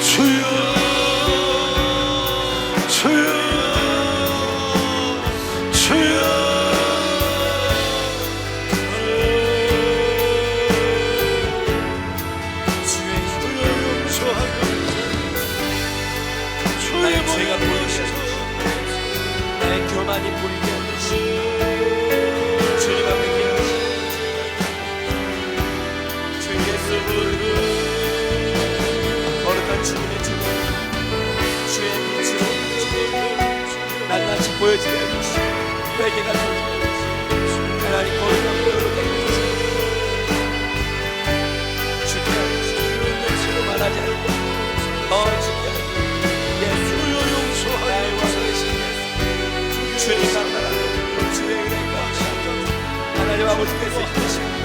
주여 주여 주여 주여 용서하여 주의 죄가 보이셔서 나의 교만이 보이게 하시고 주님 앞에 주 예수 부르고 거룩한 주님의 주님 주의 빛으로 낱낱이 보여지게 해주시고 회개가 터지게 해주시고 하나님 거룩한 보혈로 깨끗하시고 주께 빛으로 말하지 않고 더 주께 예수 나의 왕 되신 예수 주의 감사합니다. 주의 은혜가 하나님 아버지께서 이끄십니다.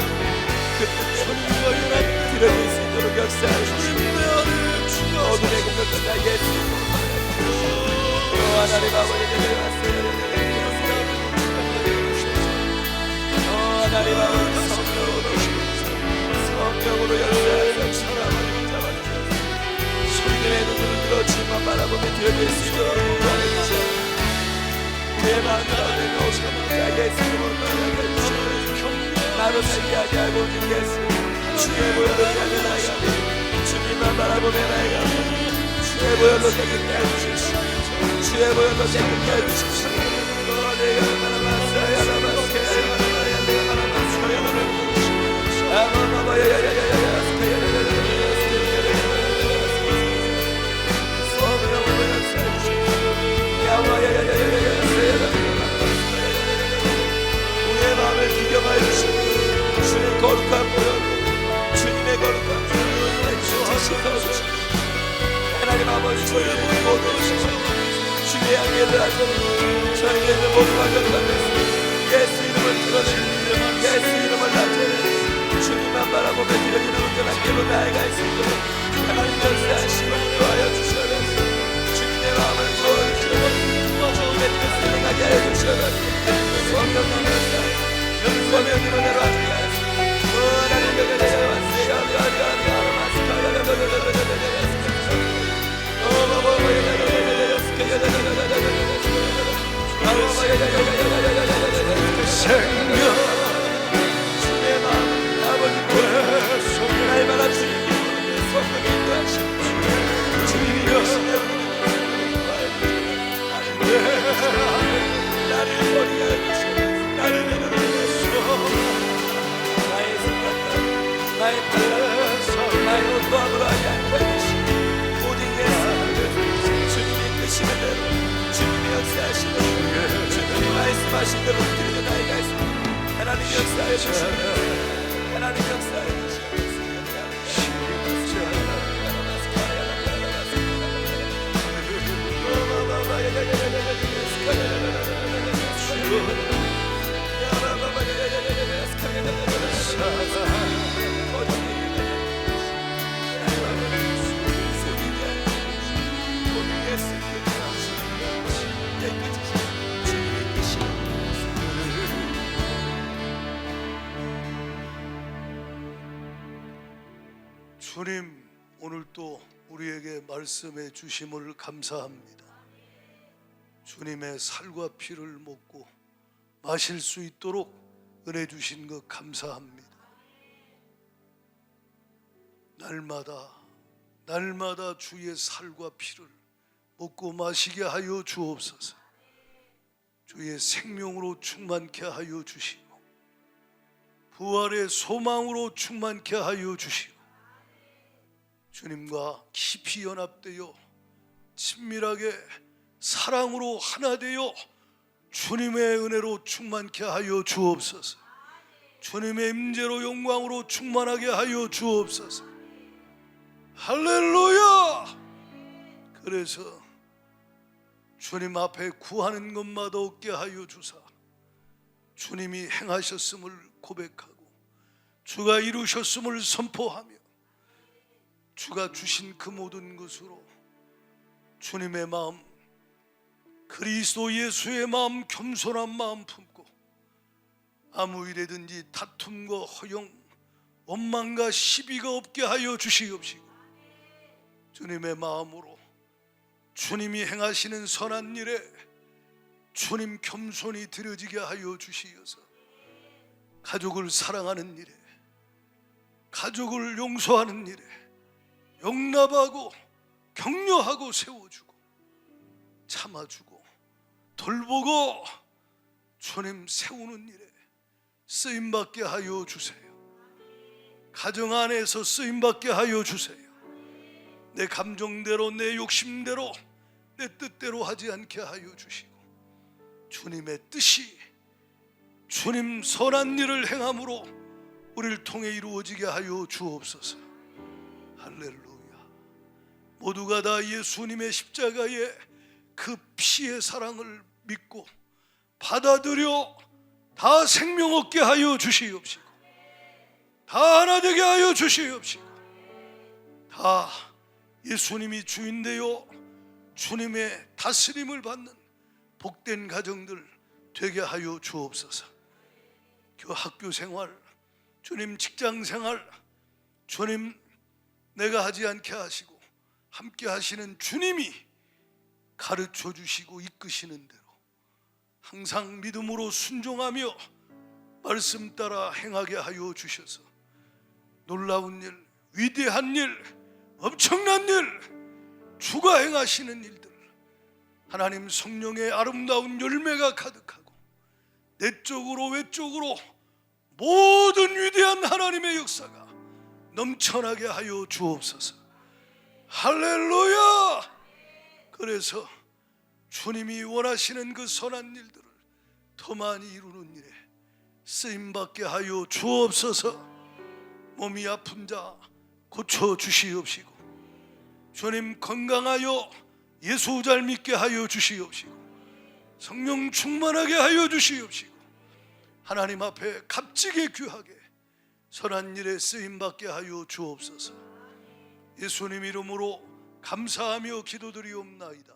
그 뜻대로 드려질 수 있도록 역사하시고 어둠의 공격자 예수 하나님 아버지 내려왔어요. 하나님 아버지 성령으로 역사하여 주님 아버지 잡아주셔서 손님의 눈으로 들어 주님만 바라보며 드려질 수 있도록 도와주시옵소서. 우리의 마음을 얻는 오시는 예수님으로 말하게 해주시옵소서. 나로 살게 하게 하고 오직 예수 주의 보혈로 깨끗하게 하며 주님만 바라보며 나아가 주의 보혈로 깨끗하게 해주십시오. 주의 보혈로 깨끗하게 해주십시오. 내가 바라봤어요. 우리의 마음을 구경하여 주시고 주의 거룩한 보혈 주님의 거룩한 보혈로 주시옵소서. 하나님 아버지 저희를 모두 오시고 주의 향기를 하시고 저희에게 모두가 경건했습니다. 예수 이름을 드러내는 예수 이름을 나타내는 주님만 바라보며 드려지는 온전한 예로 나아갈 수 있도록 하나님 역사하시고 인도하여 주시옵소서. 주님의 마음을 보여주시옵소서. 생명 주의 마음 아버지 날마다 주님께 성령이 인도하시고 주님이 여시며 나를 버리게 하시고 나를 내려놓으시고 나의 생각과 나의 판단 나의 어떠함으로 하지 않고 하시고 모든 예수 주님의 뜻이는 대로 주님의 역사하시는 대로 주님의 말씀하신 대로 드리는 나이가 있습니다. 하나님 역사하여 주시옵소서. 하나님 역사하여 주시옵소서. 주님, 오늘 또 우리에게 말씀해 주심을 감사합니다. 주님의 살과 피를 먹고 마실 수 있도록 은혜 주신 것 감사합니다. 날마다 주의 살과 피를 먹고 마시게 하여 주옵소서. 주의 생명으로 충만케 하여 주시고 부활의 소망으로 충만케 하여 주시고 주님과 깊이 연합되어 친밀하게 사랑으로 하나 되어 주님의 은혜로 충만케 하여 주옵소서. 주님의 임재로 영광으로 충만하게 하여 주옵소서. 할렐루야. 그래서 주님 앞에 구하는 것마다 얻게 하여 주사 주님이 행하셨음을 고백하고 주가 이루셨음을 선포하며 주가 주신 그 모든 것으로 주님의 마음, 그리스도 예수의 마음, 겸손한 마음 품고 아무 일에든지 다툼과 허영, 원망과 시비가 없게 하여 주시옵시고 주님의 마음으로 주님이 행하시는 선한 일에 주님 겸손히 드려지게 하여 주시어서 가족을 사랑하는 일에, 가족을 용서하는 일에 용납하고 격려하고 세워주고 참아주고 돌보고 주님 세우는 일에 쓰임받게 하여 주세요. 가정 안에서 쓰임받게 하여 주세요. 내 감정대로 내 욕심대로 내 뜻대로 하지 않게 하여 주시고 주님의 뜻이 주님 선한 일을 행함으로 우리를 통해 이루어지게 하여 주옵소서. 할렐루야. 모두가 다 예수님의 십자가의 그 피의 사랑을 믿고 받아들여 다 생명 얻게 하여 주시옵시고 다 하나 되게 하여 주시옵시고 다 예수님이 주인 되어 주님의 다스림을 받는 복된 가정들 되게 하여 주옵소서. 학교 생활, 주님 직장 생활, 주님 내가 하지 않게 하시고 함께 하시는 주님이 가르쳐 주시고 이끄시는 대로 항상 믿음으로 순종하며 말씀 따라 행하게 하여 주셔서 놀라운 일, 위대한 일, 엄청난 일, 주가 행하시는 일들 하나님 성령의 아름다운 열매가 가득하고 내적으로 외적으로 모든 위대한 하나님의 역사가 넘쳐나게 하여 주옵소서. 할렐루야. 그래서 주님이 원하시는 그 선한 일들을 더 많이 이루는 일에 쓰임받게 하여 주옵소서. 몸이 아픈 자 고쳐주시옵시고 주님 건강하여 예수 잘 믿게 하여 주시옵시고 성령 충만하게 하여 주시옵시고 하나님 앞에 값지게 귀하게 선한 일에 쓰임받게 하여 주옵소서. 예수님 이름으로 감사하며 기도드리옵나이다.